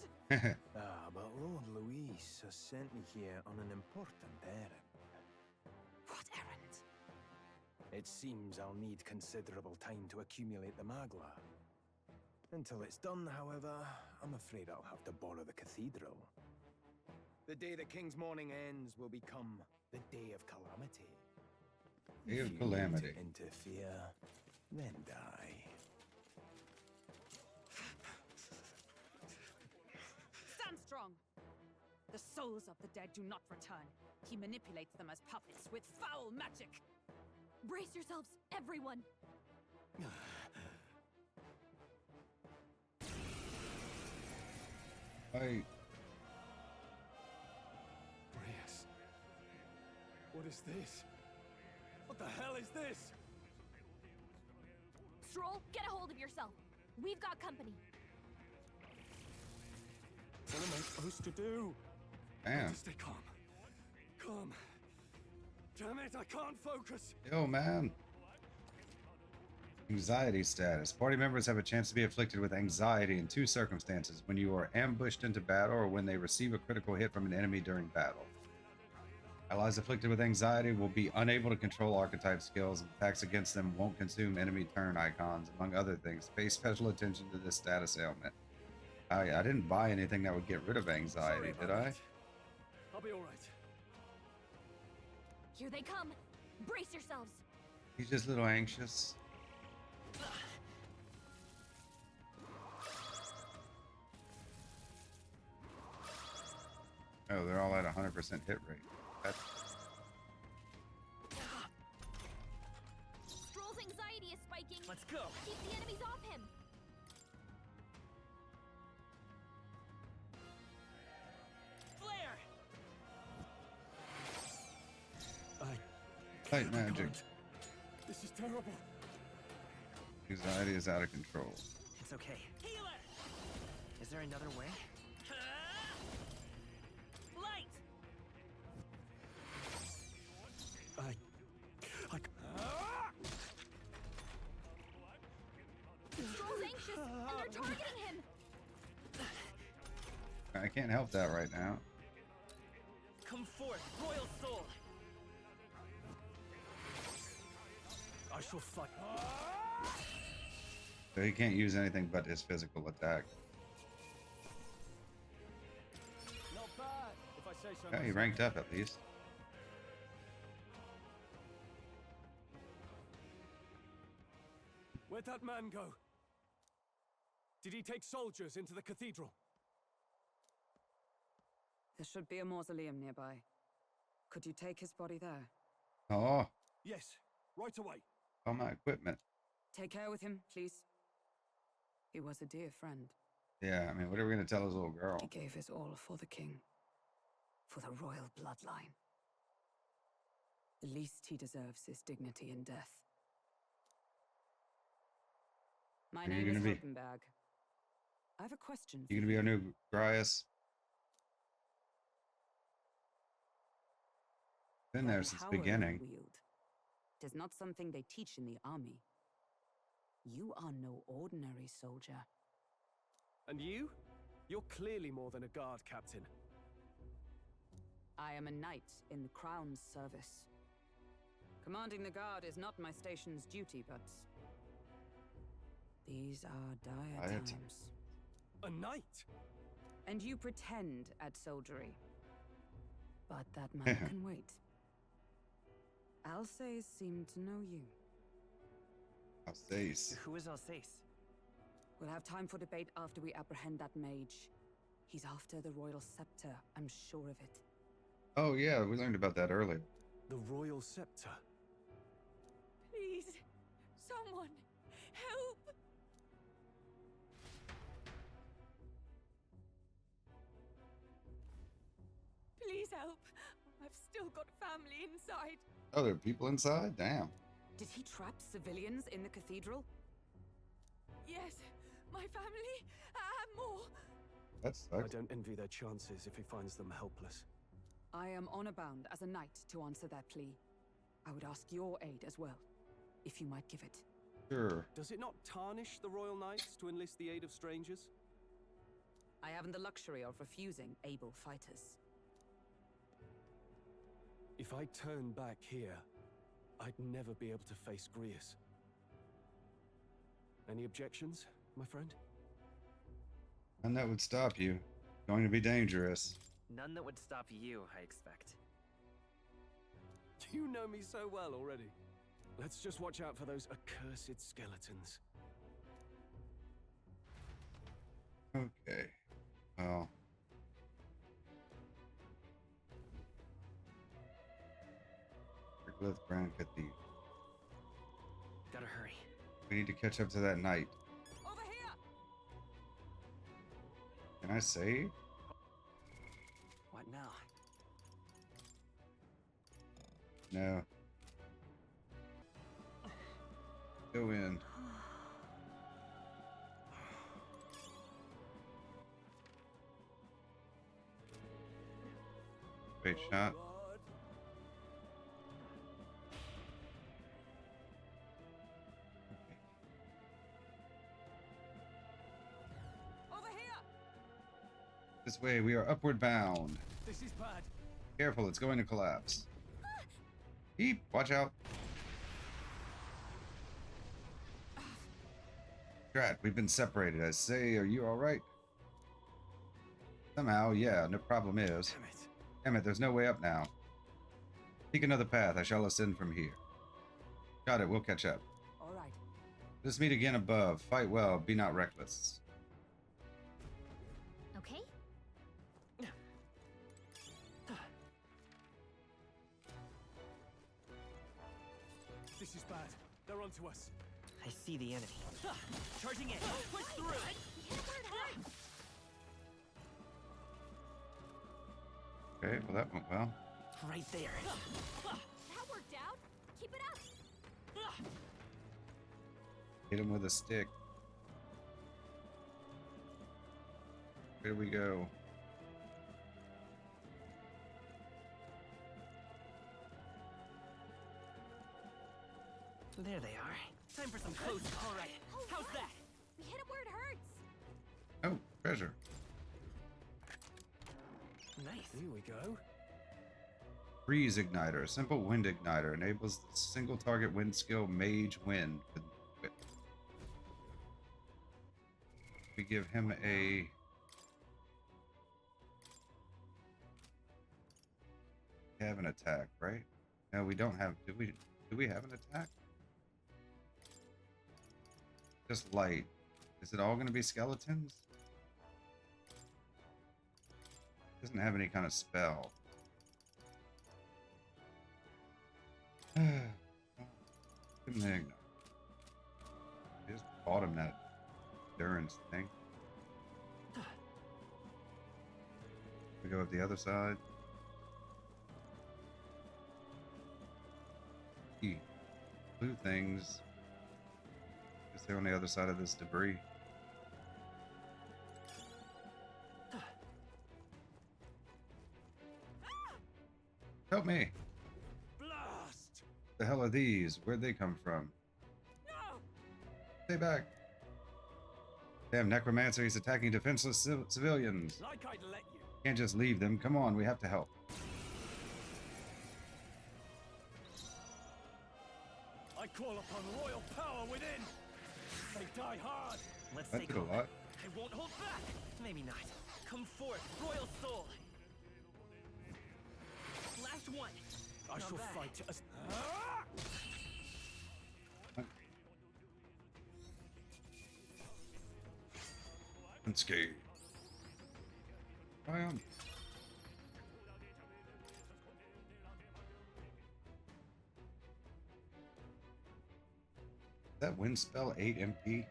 But Lord Luis has sent me here on an important errand. What errand? It seems I'll need considerable time to accumulate the magla. Until it's done, however, I'm afraid I'll have to borrow the Cathedral. The day the King's mourning ends will become the Day of Calamity. Day of If you Calamity. need to interfere, then die. Stand strong! The souls of the dead do not return. He manipulates them as puppets with foul magic. Brace yourselves, everyone! Reyes. What is this? What the hell is this? Stroll, get a hold of yourself. We've got company. What am I supposed to do? Damn. Stay calm. Calm. Damn it, I can't focus. Yo, man. Anxiety status. Party members have a chance to be afflicted with anxiety in two circumstances: when you are ambushed into battle or when they receive a critical hit from an enemy during battle. Allies afflicted with anxiety will be unable to control archetype skills, and attacks against them won't consume enemy turn icons, among other things. Pay special attention to this status ailment. I didn't buy anything that would get rid of anxiety, did I? I'll be all right. Here they come. Brace yourselves. He's just a little anxious. Oh, they're all at 100% hit rate. That's... Stroll's anxiety is spiking. Let's go. Keep the enemies off him. Flare! Light magic. This is terrible. Anxiety is out of control. It's okay. Healer! Is there another way? Light! Stroll's anxious, and they're targeting him. I can't help that right now. Come forth, royal soul! I shall fight. So he can't use anything but his physical attack. Not bad, if I say so Okay, he myself. ranked up at least. Where'd that man go? Did he take soldiers into the cathedral? There should be a mausoleum nearby. Could you take his body there? Oh, Yes, right away. all my equipment. Take care with him, please. He was a dear friend. Yeah, I mean, what are we going to tell his little girl? He gave his all for the king. For the royal bloodline. The least he deserves is dignity in death. My Who are you name is gonna be? Rotenberg. I have a question for You going to be our new Grias? Been there That since power the you beginning. wield. It is not something they teach in the army. You are no ordinary soldier. And you? You're clearly more than a guard captain. I am a knight in the Crown's service. Commanding the guard is not my station's duty, but these are dire Dire times. A knight? And you pretend at soldiery. But that matter can wait. Alsace seemed to know you. Alsace. Who is Alsace? We'll have time for debate after we apprehend that mage. He's after the royal scepter, I'm sure of it. Oh yeah, we learned about that earlier. The royal scepter. Please, someone, help! Please help. I've still got family inside. Oh, there are people inside? Damn. Did he trap civilians in the cathedral? Yes, my family and more. That sucks. I don't envy their chances if he finds them helpless. I am honor bound as a knight to answer their plea. I would ask your aid as well, if you might give it. Sure. Does it not tarnish the royal knights to enlist the aid of strangers? I haven't the luxury of refusing able fighters. If I turn back here, I'd never be able to face Grius. Any objections, my friend? And that would stop you. Going to be dangerous. None that would stop you, I expect. You know me so well already. Let's just watch out for those accursed skeletons. Okay. Well. Regalith Grand Cathedral. Gotta hurry. We need to catch up to that knight. Over here! Can I save? What now? No. Go in. Great shot. Over here! This way, we are upward bound. This is bad. Careful, it's going to collapse. Beep, watch out. Drat, we've been separated. I say, are you alright? Somehow, yeah, no problem is. Damn it, there's no way up now. Seek another path. I shall ascend from here. Got it, we'll catch up. All right. Let's meet again above. Fight well, be not reckless. Okay? This is bad. They're onto us. I see the enemy. Charging in. Push through. Okay, well that went well. Right there. That worked out. Keep it up. Hit him with a stick. Where do we go? There they are. Time for some close. All right. How's that? We hit him where it hurts. Oh, treasure. Nice. Here we go. Breeze Igniter. A simple wind igniter. Enables the single target wind skill Mage Wind. With whip. We give him a... have an attack, right? No, we don't have... Do we have an attack? Just light. Is it all going to be skeletons? Doesn't have any kind of spell. Just bought him that endurance thing. We go up the other side. Blue things. Guess they're on the other side of this debris. Help me! Blast! The hell are these? Where'd they come from? No! Stay back! Damn necromancer, he's attacking defenseless civilians. Like I'd let you. Can't just leave them. Come on, we have to help. I call upon royal power within. They die hard. Let's That take did a over. lot. I won't hold back. Maybe not. Come forth, royal soul. Last one. I Not shall bad. fight as... unscathed. Triumph. That wind spell 8 MP?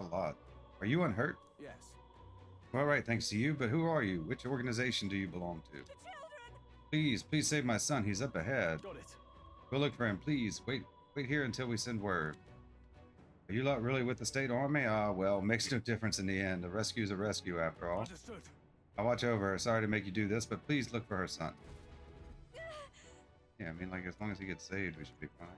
A lot. Are you unhurt? Yes. All right, thanks to you, but who are you? Which organization do you belong to? Please save my son. He's up ahead. Got it. Go look for him, please. Wait here until we send word. Are you lot really with the state army? Ah, well, makes no difference in the end. A rescue's a rescue after all. Understood. I'll watch over her. Sorry to make you do this, but please look for her son. Yeah, I mean, like, as long as he gets saved, we should be fine.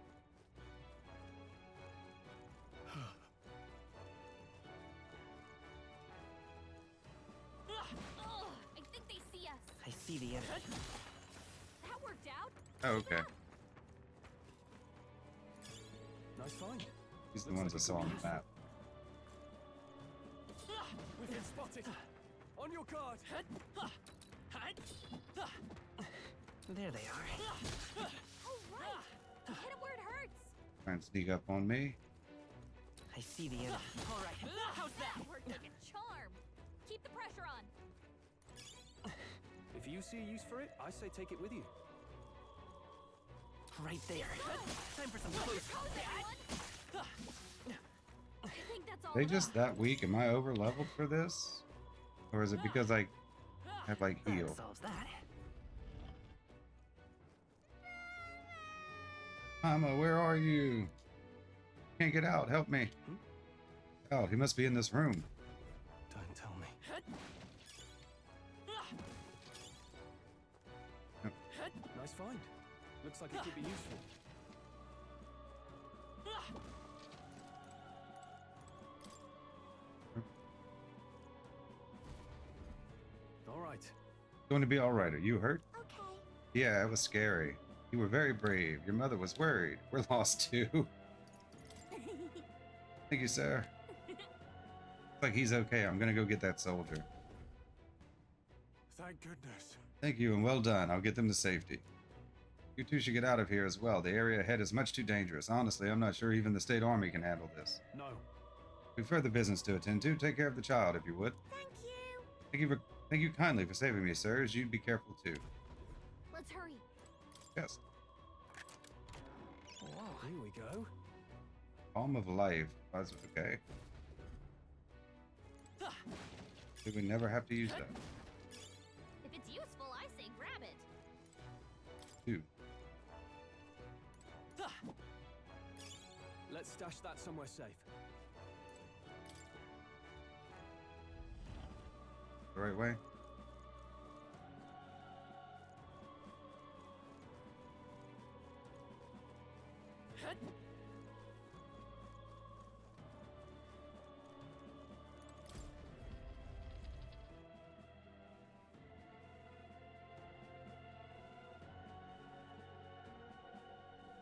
I think they see us. I see the enemy. That worked out. Oh, okay. Nice find. These are the ones I saw on the map. We've been spotted. On your guard. There they are. Oh, right. Hit him where it hurts. Try and sneak up on me. I see the enemy. All right. How's that? Worked like a charm. Keep the pressure on. If you see a use for it, I say take it with you. Right there. Time for some close I think that's all. Are they just that weak? Am I over leveled for this? Or is it because I have like heal? solves that. Mama, where are you? Can't get out. Help me. Out. He must be in this room. Don't tell me. Nice find. Looks like it could be useful. All right. Going to be all right. Are you hurt? Okay. Yeah, it was scary. You were very brave. Your mother was worried. We're lost too. Thank you, sir. Looks like he's okay. I'm gonna go get that soldier. Thank goodness. Thank you, and well done. I'll get them to safety. You two should get out of here as well. The area ahead is much too dangerous. Honestly, I'm not sure even the state army can handle this. No. We've further business to attend to. Take care of the child, if you would. Thank you. Thank you kindly for saving me, sirs. You'd be careful too. Let's hurry. Yes. Whoa. Here we go. Palm of life. That's okay. Did we never have to use that? If it's useful, I say grab it. Two. Let's stash that somewhere safe. The right way?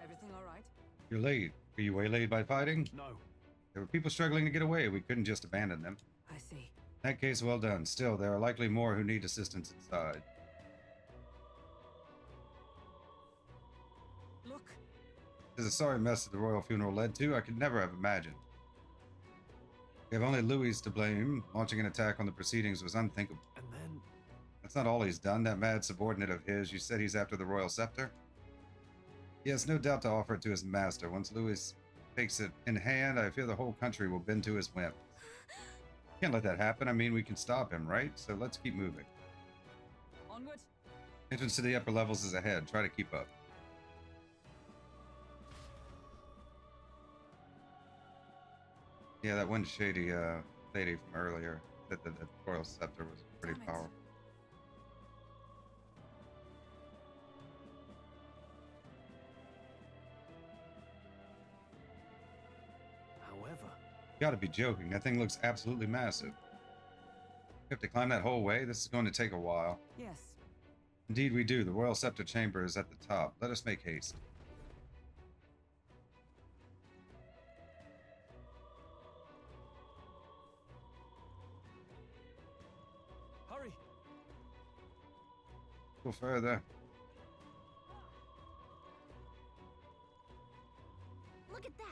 Everything all right? You're late. Were you waylaid by fighting? No. There were people struggling to get away. We couldn't just abandon them. I see. In that case, well done. Still, there are likely more who need assistance inside. Look. This is a sorry mess that the royal funeral led to. I could never have imagined. We have only Louis to blame. Launching an attack on the proceedings was unthinkable. And then... That's not all he's done. That mad subordinate of his, you said he's after the royal scepter? He has no doubt to offer it to his master. Once Louis takes it in hand, I fear the whole country will bend to his whim. Can't let that happen. I mean, we can stop him, right? So let's keep moving. Onward. Entrance to the upper levels is ahead. Try to keep up. Yeah, that one shady lady from earlier said that the royal scepter was pretty powerful. However... You gotta be joking. That thing looks absolutely massive. We have to climb that whole way? This is going to take a while. Yes. Indeed we do. The royal scepter chamber is at the top. Let us make haste. Hurry! Go further. Look at that.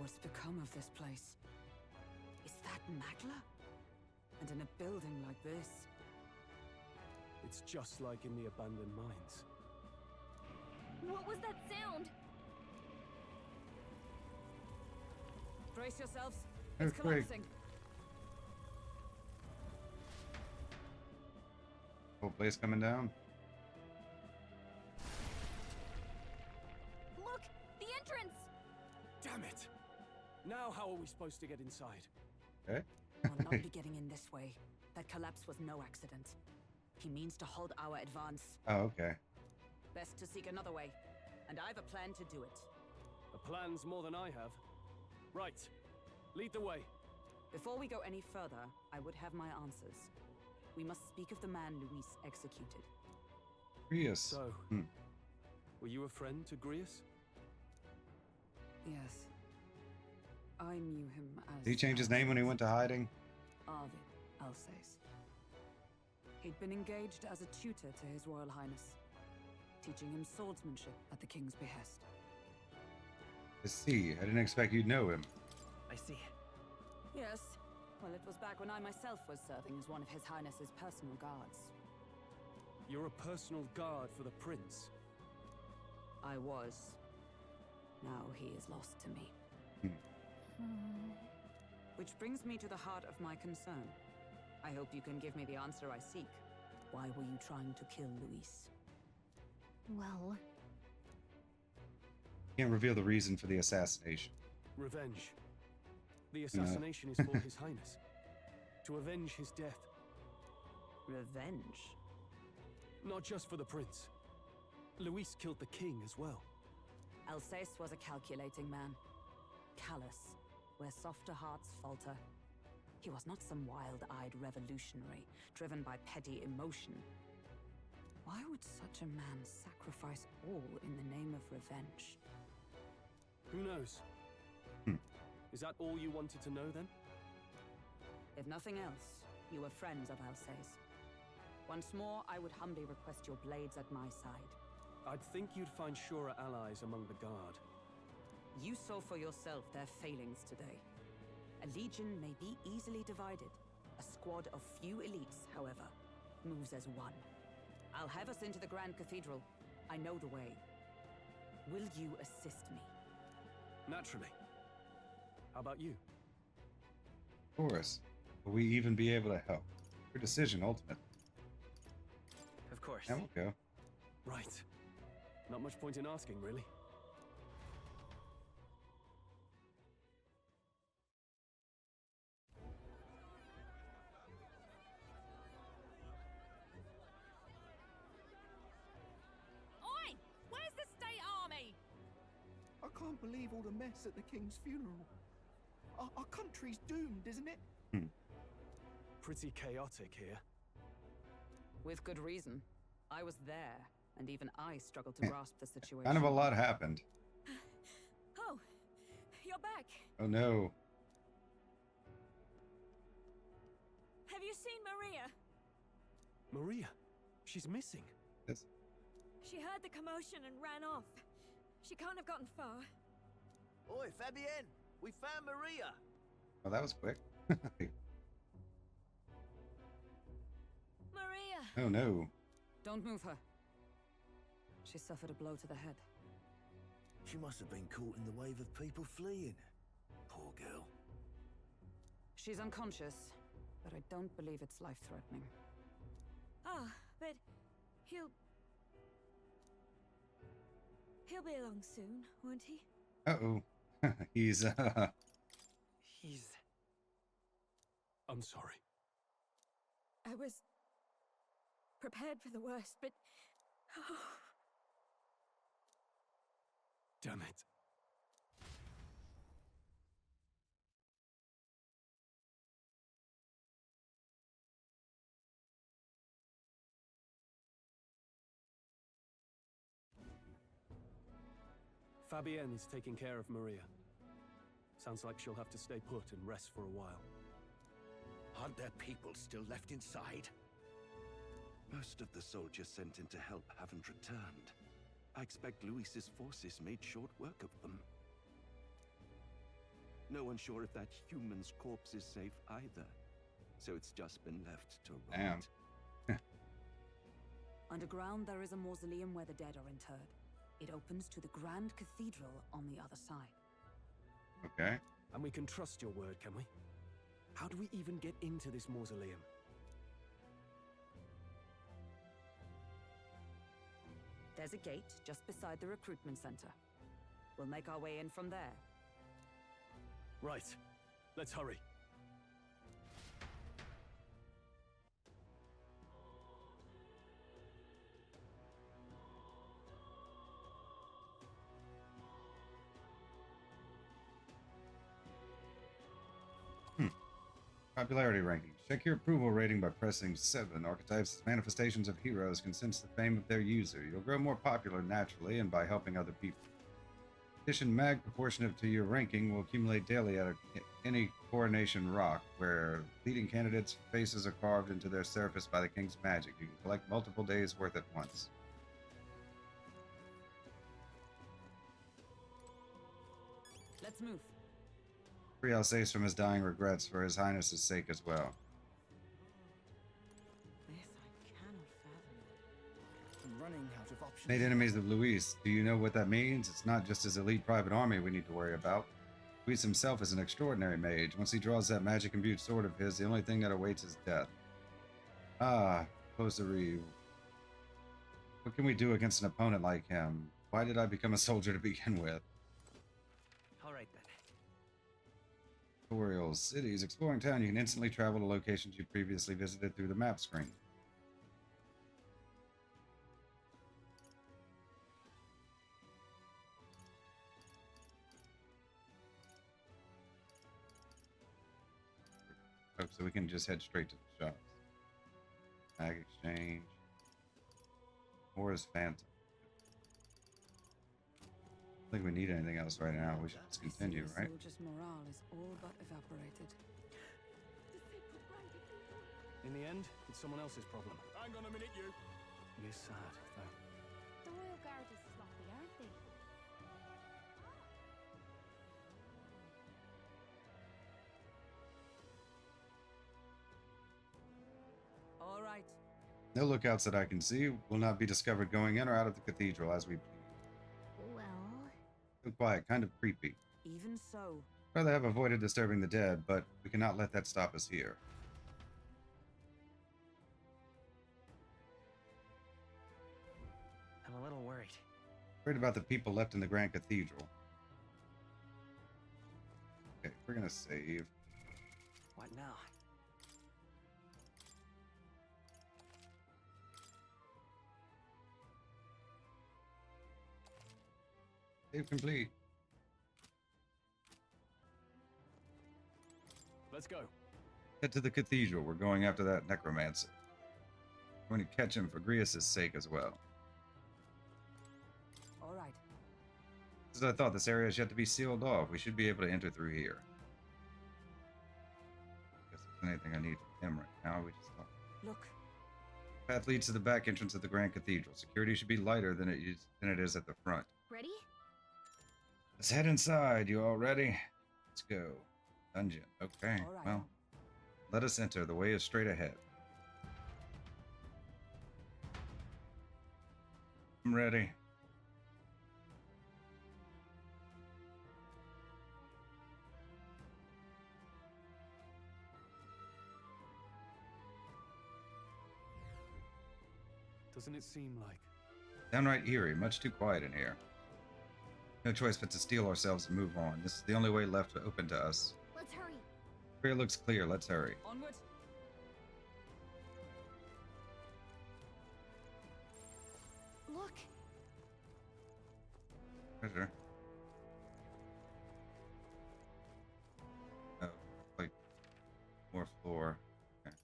What's become of this place? Is that Magla? And in a building like this? It's just like in the abandoned mines. What was that sound? Brace yourselves. It's Earthquake. collapsing. Whole place coming down. Look! The entrance! Damn it! Now how are we supposed to get inside? Okay. We'll not be getting in this way. That collapse was no accident. He means to halt our advance. Oh, okay. Best to seek another way. And I've a plan to do it. A plan's more than I have. Right. Lead the way. Before we go any further, I would have my answers. We must speak of the man Luis executed. Grius. So, were you a friend to Grius? Yes. I knew him as... Did he change his name when he went to hiding? Arvid Alsace. He'd been engaged as a tutor to His Royal Highness, teaching him swordsmanship at the king's behest. I see. I didn't expect you'd know him. I see. Yes. Well, it was back when I myself was serving as one of His Highness's personal guards. You're a personal guard for the prince. I was. Now he is lost to me. Which brings me to the heart of my concern. I hope you can give me the answer I seek. Why were you trying to kill Luis? Well, Can't reveal the reason for the assassination. Revenge. The assassination is for His Highness. To avenge his death. Revenge? Not just for the prince. Luis killed the king as well. Alsace was a calculating man. Callous, where softer hearts falter. He was not some wild-eyed revolutionary, driven by petty emotion. Why would such a man sacrifice all in the name of revenge? Who knows? Is that all you wanted to know then? If nothing else, you were friends of Alsace. Once more, I would humbly request your blades at my side. I'd think you'd find surer allies among the guard. You saw for yourself their failings today. A legion may be easily divided. A squad of few elites, however, moves as one. I'll have us into the Grand Cathedral. I know the way. Will you assist me? Naturally. How about you? Of course. Will we even be able to help? Your decision, ultimately. Of course. Yeah, we'll go. Right. Not much point in asking, really. Oi! Where's the state army? I can't believe all the mess at the king's funeral. Our country's doomed, isn't it? Pretty chaotic here. With good reason. I was there, and even I struggled to grasp the situation. Kind of a lot happened. Oh, you're back. Oh no. Have you seen Maria? Maria? She's missing. Yes. She heard the commotion and ran off. She can't have gotten far. Oi, Fabienne! We found Maria! Oh, that was quick. Maria! Oh no. Don't move her. She suffered a blow to the head. She must have been caught in the wave of people fleeing. Poor girl. She's unconscious, but I don't believe it's life-threatening. Ah, but he'll be along soon, won't he? Uh-oh. He's I'm sorry. I was prepared for the worst, but Damn it. Fabienne is taking care of Maria. Sounds like she'll have to stay put and rest for a while. Aren't there people still left inside? Most of the soldiers sent in to help haven't returned. I expect Luis's forces made short work of them. No one's sure if that human's corpse is safe either. So it's just been left to rot. Damn. Underground, there is a mausoleum where the dead are interred. It opens to the Grand Cathedral on the other side. Okay. And we can trust your word, can we? How do we even get into this mausoleum? There's a gate just beside the recruitment center. We'll make our way in from there. Right. Let's hurry. Popularity ranking. Check your approval rating by pressing 7. Archetypes as manifestations of heroes can sense the fame of their user. You'll grow more popular naturally and by helping other people. Addition mag proportionate to your ranking will accumulate daily at any coronation rock, where leading candidates' faces are carved into their surface by the king's magic. You can collect multiple days' worth at once. Let's move. Free Alsace from his dying regrets for his highness's sake as well. This I cannot fathom. I'm running out of options. Made enemies of Luis. Do you know what that means? It's not just his elite private army we need to worry about. Luis himself is an extraordinary mage. Once he draws that magic-imbued sword of his, the only thing that awaits is death. Ah, close to read. What can we do against an opponent like him? Why did I become a soldier to begin with? All right then. Tutorials. Cities. Exploring town, you can instantly travel to locations you previously visited through the map screen. Oh, so we can just head straight to the shops. Mag exchange. Or is Phantom. I don't think we need anything else right now. We should just continue, right? Soldiers' morale is all but evaporated. In the end, it's someone else's problem. Hang on a minute, you. It is sad, though. The Royal Guard is sloppy, aren't they? All right. No lookouts that I can see will not be discovered going in or out of the cathedral as we please. Well, So quiet, kind of creepy. Even so. Rather have avoided disturbing the dead, but we cannot let that stop us here. I'm a little worried. Worried about the people left in the Grand Cathedral. Okay, we're gonna save. What now? Save complete. Let's go. Head to the cathedral. We're going after that necromancer. We're going to catch him for Grius' sake as well. All right. As I thought, this area is yet to be sealed off. We should be able to enter through here. Guess if there's anything I need from him right now, we just don't. Look. Path leads to the back entrance of the Grand Cathedral. Security should be lighter than it is at the front. Ready? Let's head inside. You all ready? Let's go. Dungeon. Okay. All right. Well, let us enter. The way is straight ahead. I'm ready. Doesn't it seem like? Downright eerie. Much too quiet in here. No choice but to steel ourselves and move on. This is the only way left open to us. Let's hurry. Area looks clear. Let's hurry. Onward. Look. Treasure. Oh, like more floor. Okay.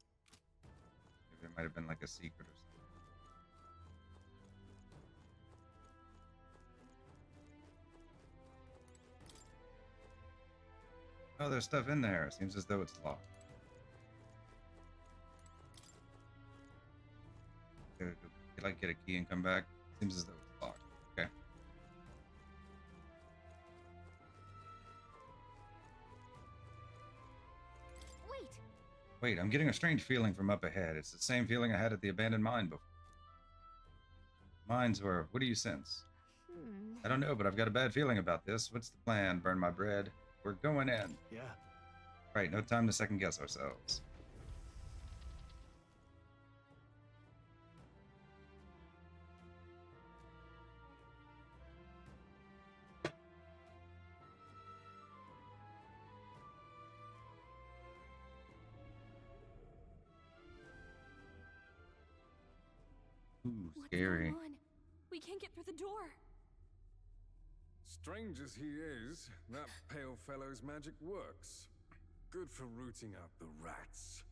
Maybe it might have been like a secret or something. Oh, there's stuff in there. Seems as though it's locked. Could I get a key and come back? Seems as though it's locked. Okay. Wait, I'm getting a strange feeling from up ahead. It's the same feeling I had at the abandoned mine before. Mines were... What do you sense? I don't know, but I've got a bad feeling about this. What's the plan? Burn my bread? We're going in. Yeah. Right, no time to second guess ourselves. Ooh, scary. What's going on? We can't get through the door. Strange as he is, that pale fellow's magic works. Good for rooting out the rats.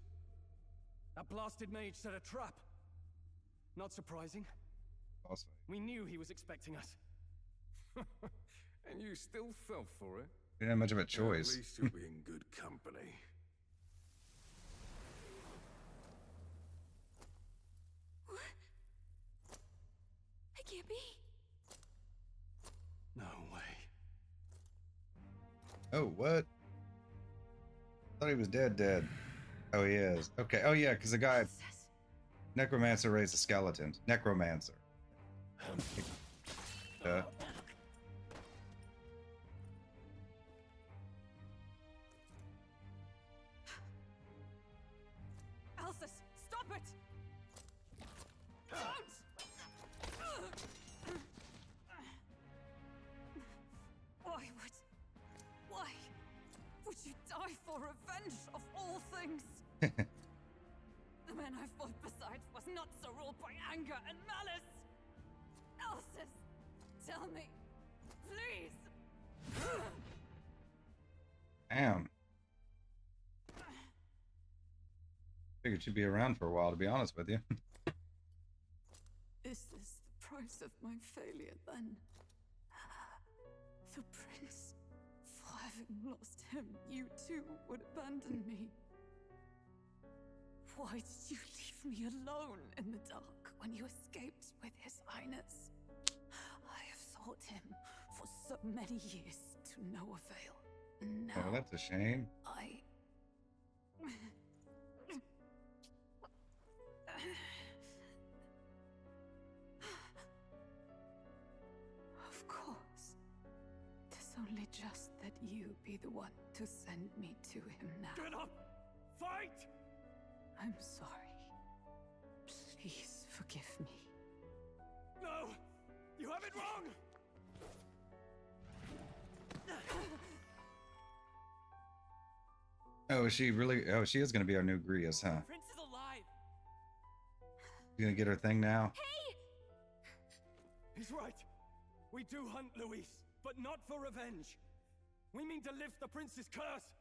That blasted mage set a trap. Not surprising. Also. We knew he was expecting us. And you still fell for it? Didn't have much of a choice. At least you'll be in good company. It can't be. No way. Oh, what? Thought he was dead. Oh, he is. Okay. Oh, yeah, because the guy... Necromancer raised a skeleton. Necromancer. Alsus, stop it! Don't! Why would you die for revenge of all things? The man I fought beside was not so ruled by anger and malice. Alsus, tell me, please. Damn. Figured she'd be around for a while, to be honest with you. Is this the price of my failure, then? The prince, for having lost him, you too would abandon me. Why did you leave me alone in the dark when you escaped with his highness? I have sought him for so many years to no avail. And now Oh, that's a shame. Of course. 'Tis only just that you be the one to send me to him now. Get up! Fight! I'm sorry. Please forgive me. No! You have it wrong! Oh, is she really? Oh, she is going to be our new Grius, huh? Prince is alive! You going to get her thing now? Hey! He's right. We do hunt Luis, but not for revenge. We mean to lift the prince's curse.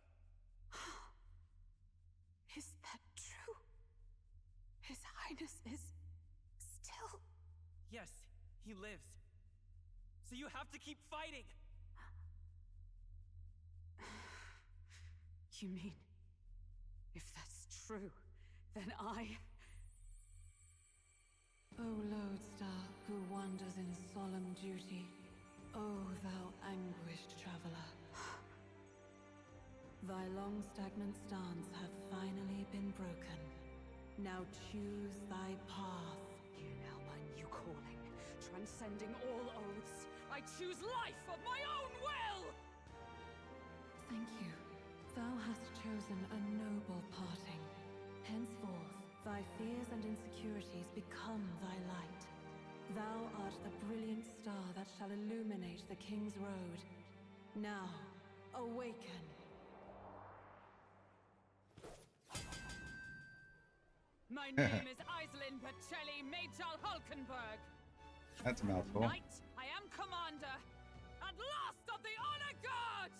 Is that true? His highness is still... Yes, he lives. So you have to keep fighting. You mean, if that's true, then I... O lodestar who wanders in solemn duty, O thou anguished traveler. Thy long stagnant stance hath finally been broken. Now choose thy path. Hear now my new calling, transcending all oaths. I choose life of my own will! Thank you. Thou hast chosen a noble parting. Henceforth, thy fears and insecurities become thy light. Thou art the brilliant star that shall illuminate the King's Road. Now, awaken. My name is Iselin Pacelli Majal Hulkenberg. That's a mouthful. Knight, I am commander, and last of the Honor Guard!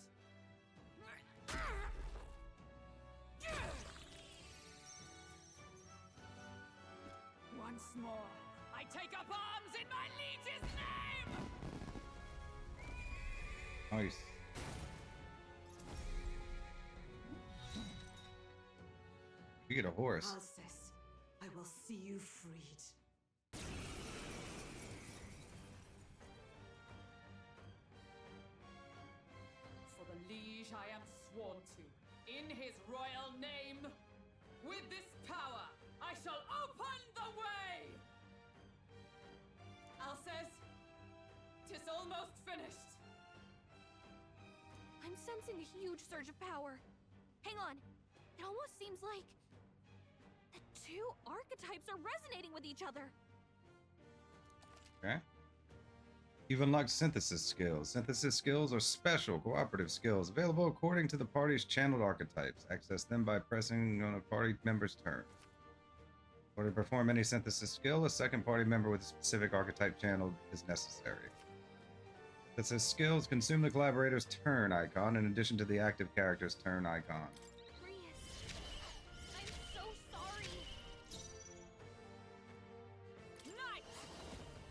Once more, I take up arms in my liege's name! Nice. You get a horse. Alcest, I will see you freed. For the liege I am sworn to, in his royal name, With this power, I shall open the way! Alcest, 'tis almost finished. I'm sensing a huge surge of power. Hang on. It almost seems like the two archetypes are resonating with each other. Okay. You've unlocked synthesis skills. Synthesis skills are special cooperative skills available according to the party's channeled archetypes. Access them by pressing on a party member's turn. In order to perform any synthesis skill, a second party member with a specific archetype channel is necessary. Synthesis skills consume the collaborator's turn icon in addition to the active character's turn icon. I'm so sorry.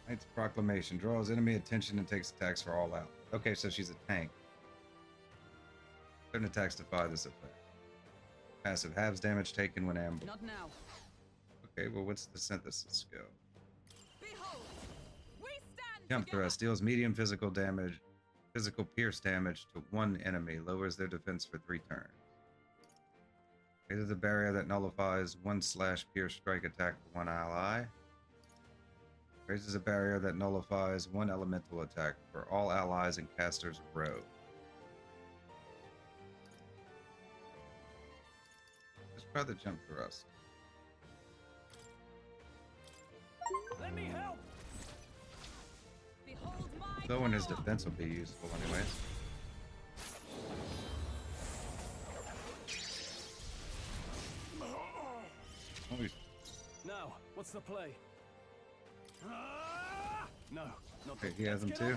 Knight's Proclamation draws enemy attention and takes attacks for all out. Okay, so she's a tank. Certain attacks defy this effect. Passive halves damage taken when ambushed. Not now. Okay, well, what's the synthesis skill? Behold, we stand Jump thrust deals medium physical damage, physical pierce damage to one enemy, lowers their defense for 3 turns. Raises a barrier that nullifies 1/pierce strike attack for one ally. Raises a barrier that nullifies 1 elemental attack for all allies and casters of rogue. Let's try the jump thrust. Let me help. Behold my Though in his defense will be useful anyways. Oh, he's Now, what's the play? No, not okay, he has them too.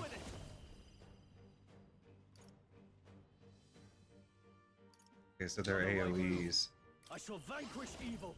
Okay, so they're AoEs. I shall vanquish evil.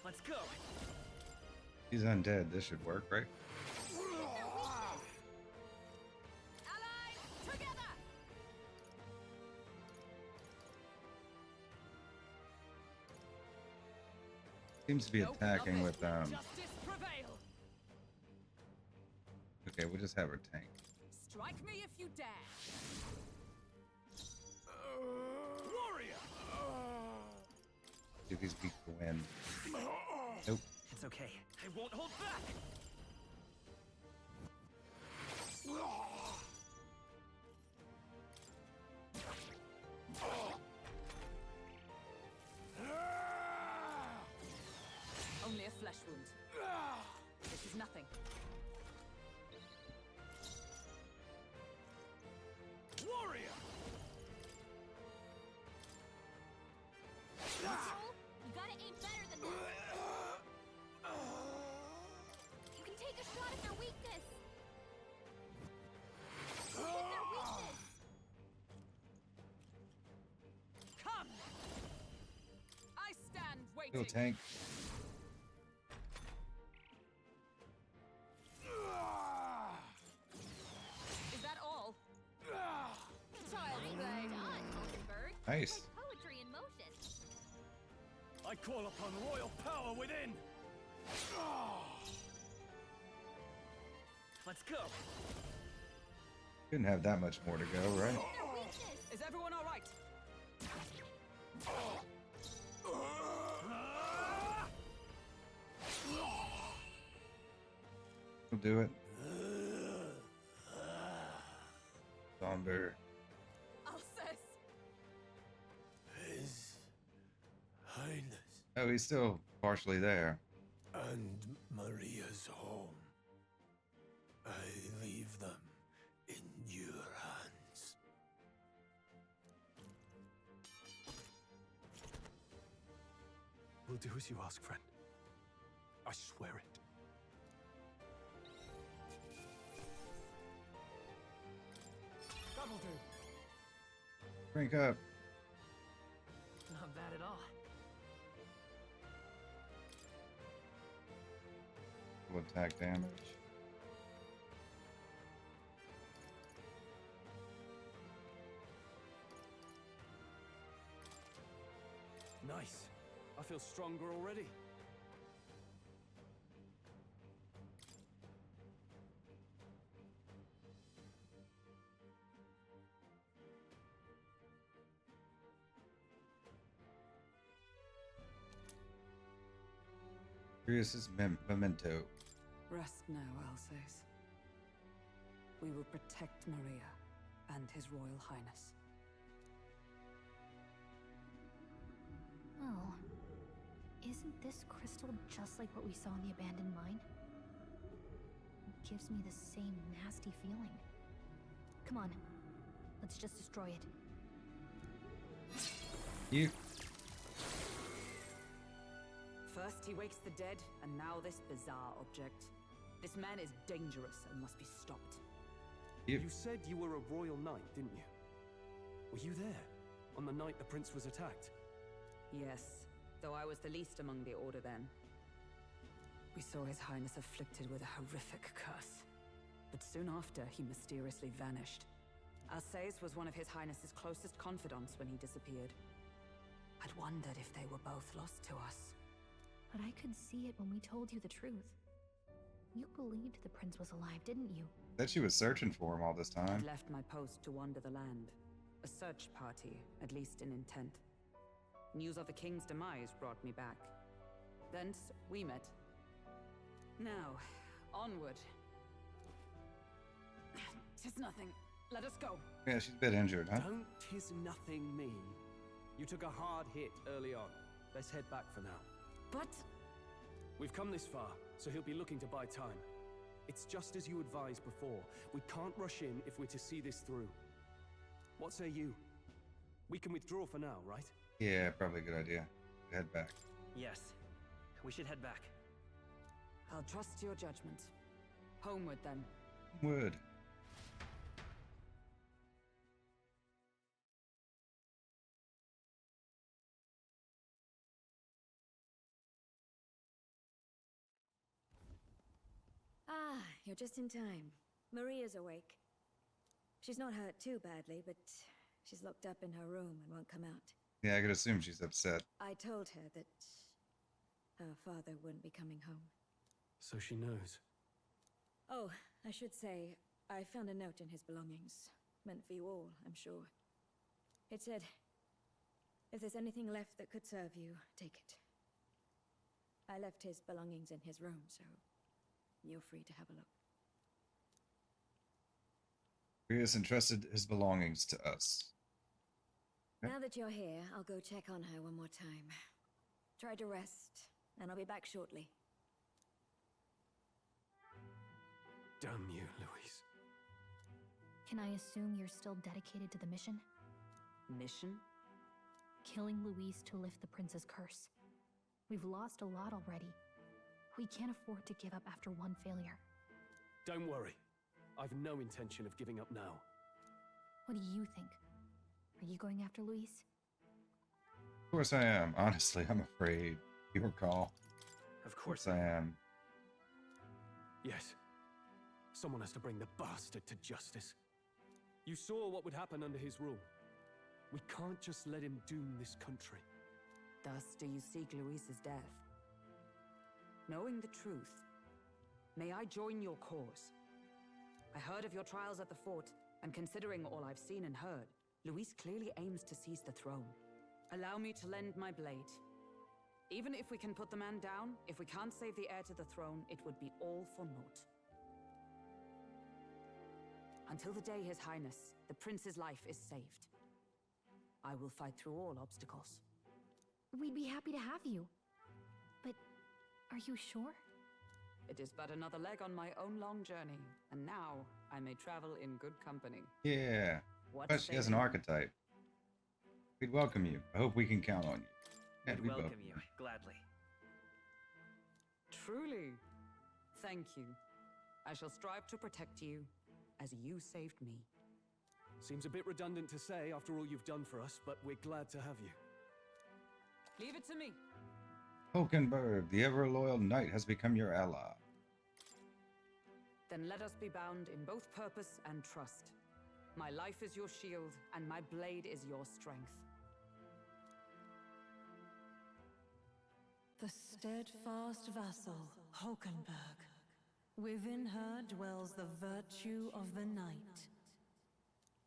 Let's go. He's undead. This should work, right? Seems to be attacking with Okay, we'll just have her tank. Strike me if you dare. Warrior. See if he's weak to wind. Nope. It's okay. I won't hold back. Only a flesh wound. This is nothing. Warrior. You gotta aim better than that. You can take a shot at their weakness. Hit their weakness. Come. I stand waiting. Little tank. Is that all? Child's play. Done, Hulkenberg. Nice. Like poetry in motion. I call upon royal power within. Let's go. Couldn't have that much more to go, right? Is everyone all right? We'll do it. Somber. Alcest. His Highness. Oh, he's still partially there. And Maria's home. I leave them in your hands. We'll do as you ask, friend. I swear it. That'll do. Crank up. Not bad at all. Full attack damage. Nice. I feel stronger already. Curious memento. Rest now, Alsace. We will protect Maria and His Royal Highness. Oh, isn't this crystal just like what we saw in the abandoned mine? It gives me the same nasty feeling. Come on, let's just destroy it. You. First he wakes the dead, and now this bizarre object. This man is dangerous and must be stopped. You said you were a royal knight, didn't you? Were you there on the night the prince was attacked? Yes, though I was the least among the Order then. We saw His Highness afflicted with a horrific curse. But soon after, he mysteriously vanished. Alsace was one of His Highness's closest confidants when he disappeared. I'd wondered if they were both lost to us. But I could see it when we told you the truth. You believed the prince was alive, didn't you? That she was searching for him all this time. I'd left my post to wander the land. A search party, at least in intent. News of the king's demise brought me back. Thence, we met. Now, onward. 'Tis nothing. Let us go. Yeah, she's a bit injured, huh? Don't tis nothing me. You took a hard hit early on. Let's head back for now. But... We've come this far, so he'll be looking to buy time. It's just as you advised before. We can't rush in if we're to see this through. What say you? We can withdraw for now, right? Yeah, probably a good idea. Head back. Yes. We should head back. I'll trust your judgment. Homeward, then. Would. Ah, you're just in time. Maria's awake. She's not hurt too badly, but she's locked up in her room and won't come out. Yeah, I could assume she's upset. I told her that her father wouldn't be coming home. So she knows. Oh, I should say, I found a note in his belongings. Meant for you all, I'm sure. It said, if there's anything left that could serve you, take it. I left his belongings in his room, so you're free to have a look. Curious entrusted his belongings to us. Okay. Now that you're here, I'll go check on her one more time. Try to rest, and I'll be back shortly. Damn you, Louise. Can I assume you're still dedicated to the mission? Mission? Killing Louise to lift the prince's curse. We've lost a lot already. We can't afford to give up after one failure. Don't worry. I've no intention of giving up now. What do you think? Are you going after Louise? Of course I am. Honestly, I'm afraid. Your call. Of course I am. Yes. Someone has to bring the bastard to justice. You saw what would happen under his rule. We can't just let him doom this country. Thus do you seek Louise's death? Knowing the truth, may I join your cause? I heard of your trials at the fort, and considering all I've seen and heard, Louise clearly aims to seize the throne. Allow me to lend my blade. Even if we can put the man down, if we can't save the heir to the throne, it would be all for naught. Until the day His Highness, the prince's life, is saved, I will fight through all obstacles. We'd be happy to have you. But are you sure? It is but another leg on my own long journey, and now I may travel in good company. Yeah. What But she has an archetype. We'd welcome you. I hope we can count on you. And We'd welcome you, gladly. Truly. Thank you. I shall strive to protect you, as you saved me. Seems a bit redundant to say after all you've done for us, but we're glad to have you. Leave it to me. Hulkenberg, the ever-loyal knight, has become your ally. Then let us be bound in both purpose and trust. My life is your shield, and my blade is your strength. The steadfast vassal, Hulkenberg. Within her dwells the virtue of the knight.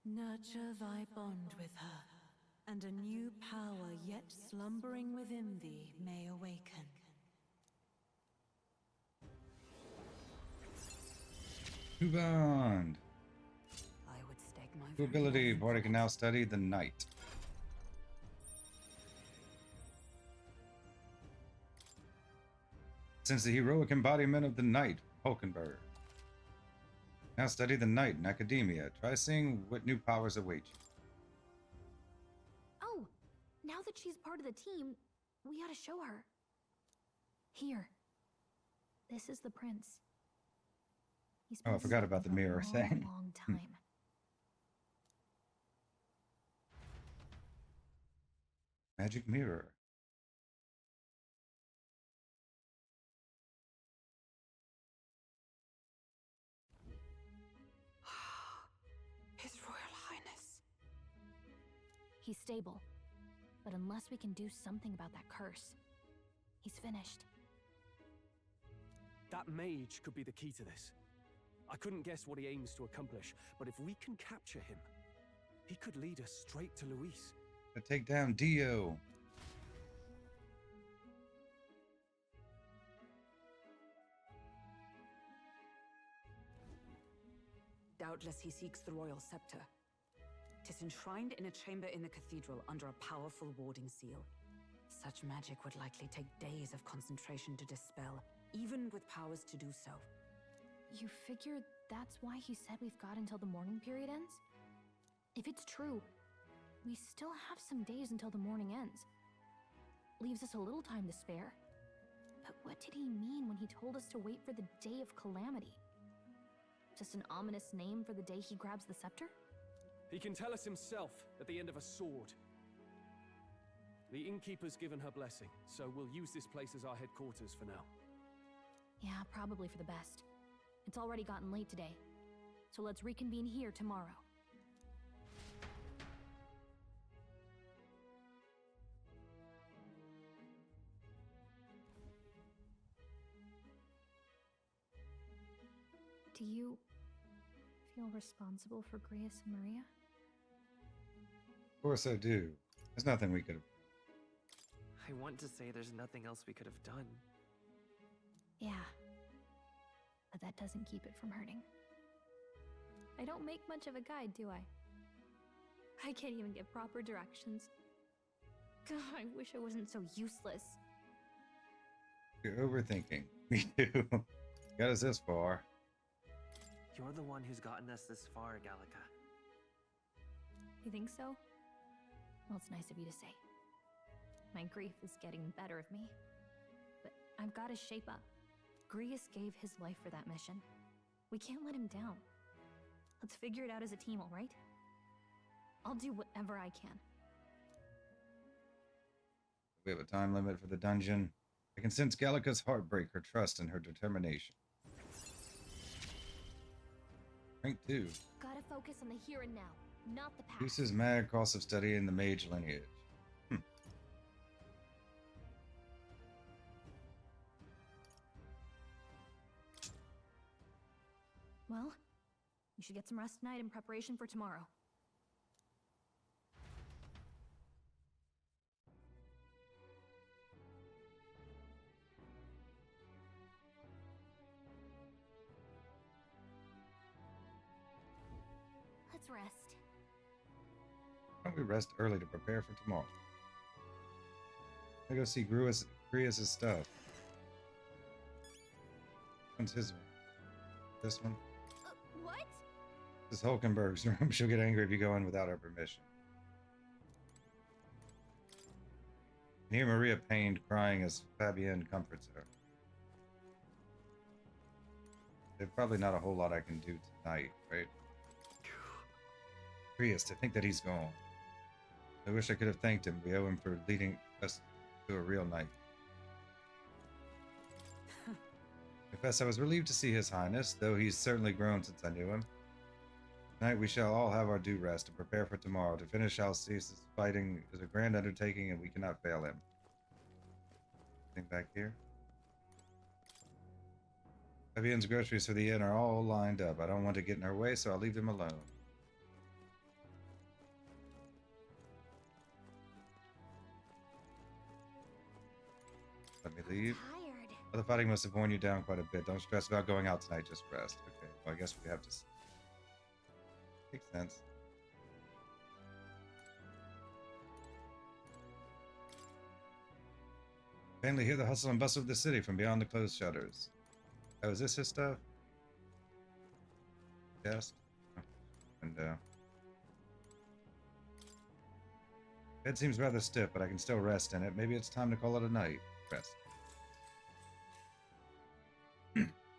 Nurture thy bond with her, and a new power yet slumbering within thee may awaken. New bond. I would stake my New ability. Party can now study the knight. Since the heroic embodiment of the knight, Hulkenberg. Now study the knight in academia. Try seeing what new powers await you. Oh, now that she's part of the team, we gotta show her. Here. This is the prince. He's been Oh, I forgot about the asleep for a mirror long, thing. long time. Magic mirror. His Royal Highness. He's stable. But unless we can do something about that curse, he's finished. That mage could be the key to this. I couldn't guess what he aims to accomplish, but if we can capture him, he could lead us straight to Luis. To take down Dio. Doubtless he seeks the royal scepter. 'Tis enshrined in a chamber in the cathedral under a powerful warding seal. Such magic would likely take days of concentration to dispel, even with powers to do so. You figure that's why he said we've got until the mourning period ends? If it's true, we still have some days until the mourning ends. Leaves us a little time to spare. But what did he mean when he told us to wait for the day of calamity? Just an ominous name for the day he grabs the scepter? He can tell us himself at the end of a sword. The innkeeper's given her blessing, so we'll use this place as our headquarters for now. Yeah, probably for the best. It's already gotten late today, so let's reconvene here tomorrow. Do you feel responsible for Grius and Maria? Of course I do. There's nothing we could have. I want to say there's nothing else we could have done. Yeah. But that doesn't keep it from hurting. I don't make much of a guide, do I? I can't even give proper directions. God, I wish I wasn't so useless. You're overthinking. Me too. Got us this far. You're the one who's gotten us this far, Gallica. You think so? Well, it's nice of you to say. My grief is getting the better of me. But I've got to shape up. Grius gave his life for that mission. We can't let him down. Let's figure it out as a team, all right? I'll do whatever I can. We have a time limit for the dungeon. I can sense Gallica's heartbreak, her trust, and her determination. Rank 2. Gotta focus on the here and now, not the past. Reduces mad cost of studying the mage lineage. Well, you should get some rest tonight in preparation for tomorrow. Let's rest. Why don't we rest early to prepare for tomorrow? I go see Grius' stuff. When's his room? This one? What? This is Hulkenberg's room. She'll get angry if you go in without her permission. You hear Maria pained, crying as Fabienne comforts her. There's probably not a whole lot I can do tonight, right? Grius, to think that he's gone. I wish I could have thanked him. We owe him for leading us to a real night. Confess I was relieved to see His Highness, though he's certainly grown since I knew him. Tonight we shall all have our due rest and prepare for tomorrow. To finish Alceste's fighting is a grand undertaking and we cannot fail him. Anything back here? Fabian's groceries for the inn are all lined up. I don't want to get in her way, so I'll leave them alone. Let me leave. Well, the fighting must have worn you down quite a bit. Don't stress about going out tonight, just rest. Okay, well, I guess we have to... Makes sense. Mainly hear the hustle and bustle of the city from beyond the closed shutters. Oh, is this his stuff? Chest? Oh, window. Bed seems rather stiff, but I can still rest in it. Maybe it's time to call it a night. Rest.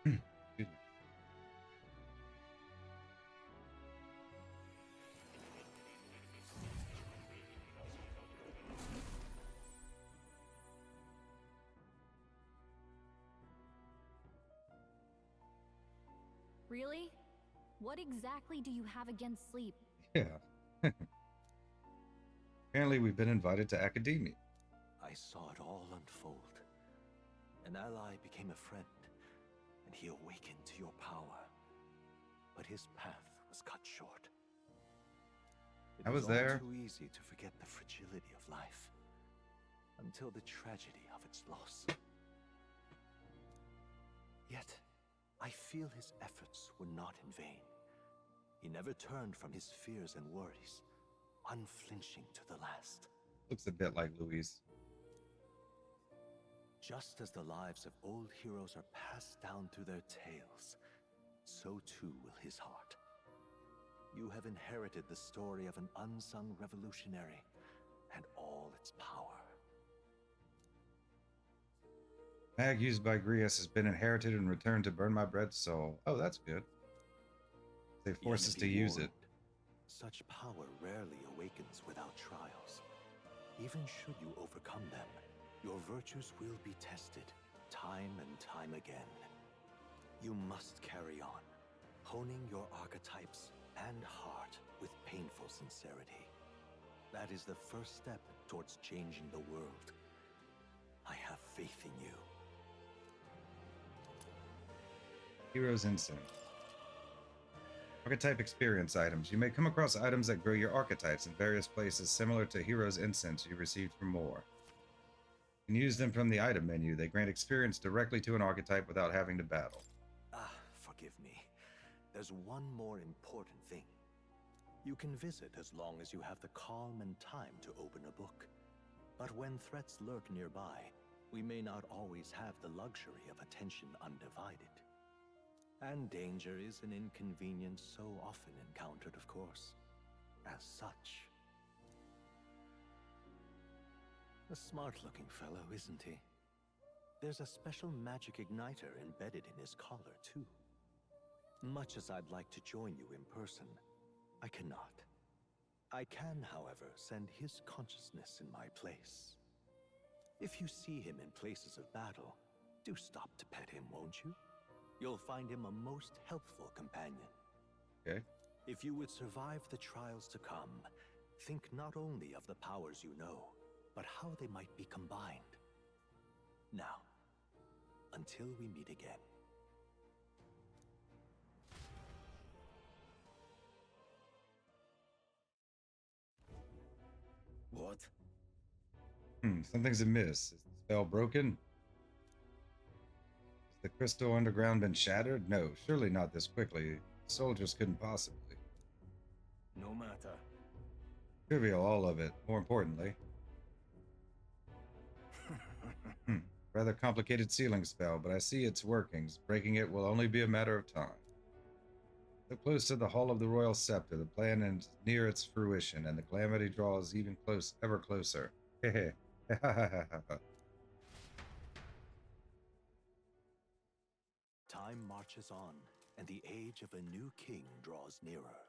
Excuse me. Really? What exactly do you have against sleep? Yeah. Apparently we've been invited to academia. I saw it all unfold. An ally became a friend, and he awakened to your power. But his path was cut short. I was all there. Too easy to forget the fragility of life, until the tragedy of its loss. Yet, I feel his efforts were not in vain. He never turned from his fears and worries, unflinching to the last. Looks a bit like Louise. Just as the lives of old heroes are passed down through their tales, so too will his heart. You have inherited the story of an unsung revolutionary and all its power. Mag used by Grius has been inherited and returned to burn my bread's soul. Oh, that's good. They force us to use it. Such power rarely awakens without trials. Even should you overcome them, your virtues will be tested, time and time again. You must carry on, honing your archetypes and heart with painful sincerity. That is the first step towards changing the world. I have faith in you. Heroes Incense. Archetype experience items. You may come across items that grow your archetypes in various places similar to Heroes Incense you received from more. You can use them from the item menu. They grant experience directly to an archetype without having to battle. Forgive me. There's one more important thing. You can visit as long as you have the calm and time to open a book. But when threats lurk nearby, we may not always have the luxury of attention undivided. And danger is an inconvenience so often encountered, of course. As such. A smart-looking fellow, isn't he? There's a special magic igniter embedded in his collar, too. Much as I'd like to join you in person, I cannot. I can, however, send his consciousness in my place. If you see him in places of battle, do stop to pet him, won't you? You'll find him a most helpful companion. Okay. If you would survive the trials to come, think not only of the powers you know, but how they might be combined. Now, until we meet again. What? Something's amiss. Is the spell broken? Has the crystal underground been shattered? No, surely not this quickly. Soldiers couldn't possibly. No matter. Trivial, all of it. More importantly. Rather complicated sealing spell, but I see its workings. Breaking it will only be a matter of time. So close to the Hall of the Royal Scepter, the plan is near its fruition, and the calamity draws even ever closer. Time marches on, and the age of a new king draws nearer.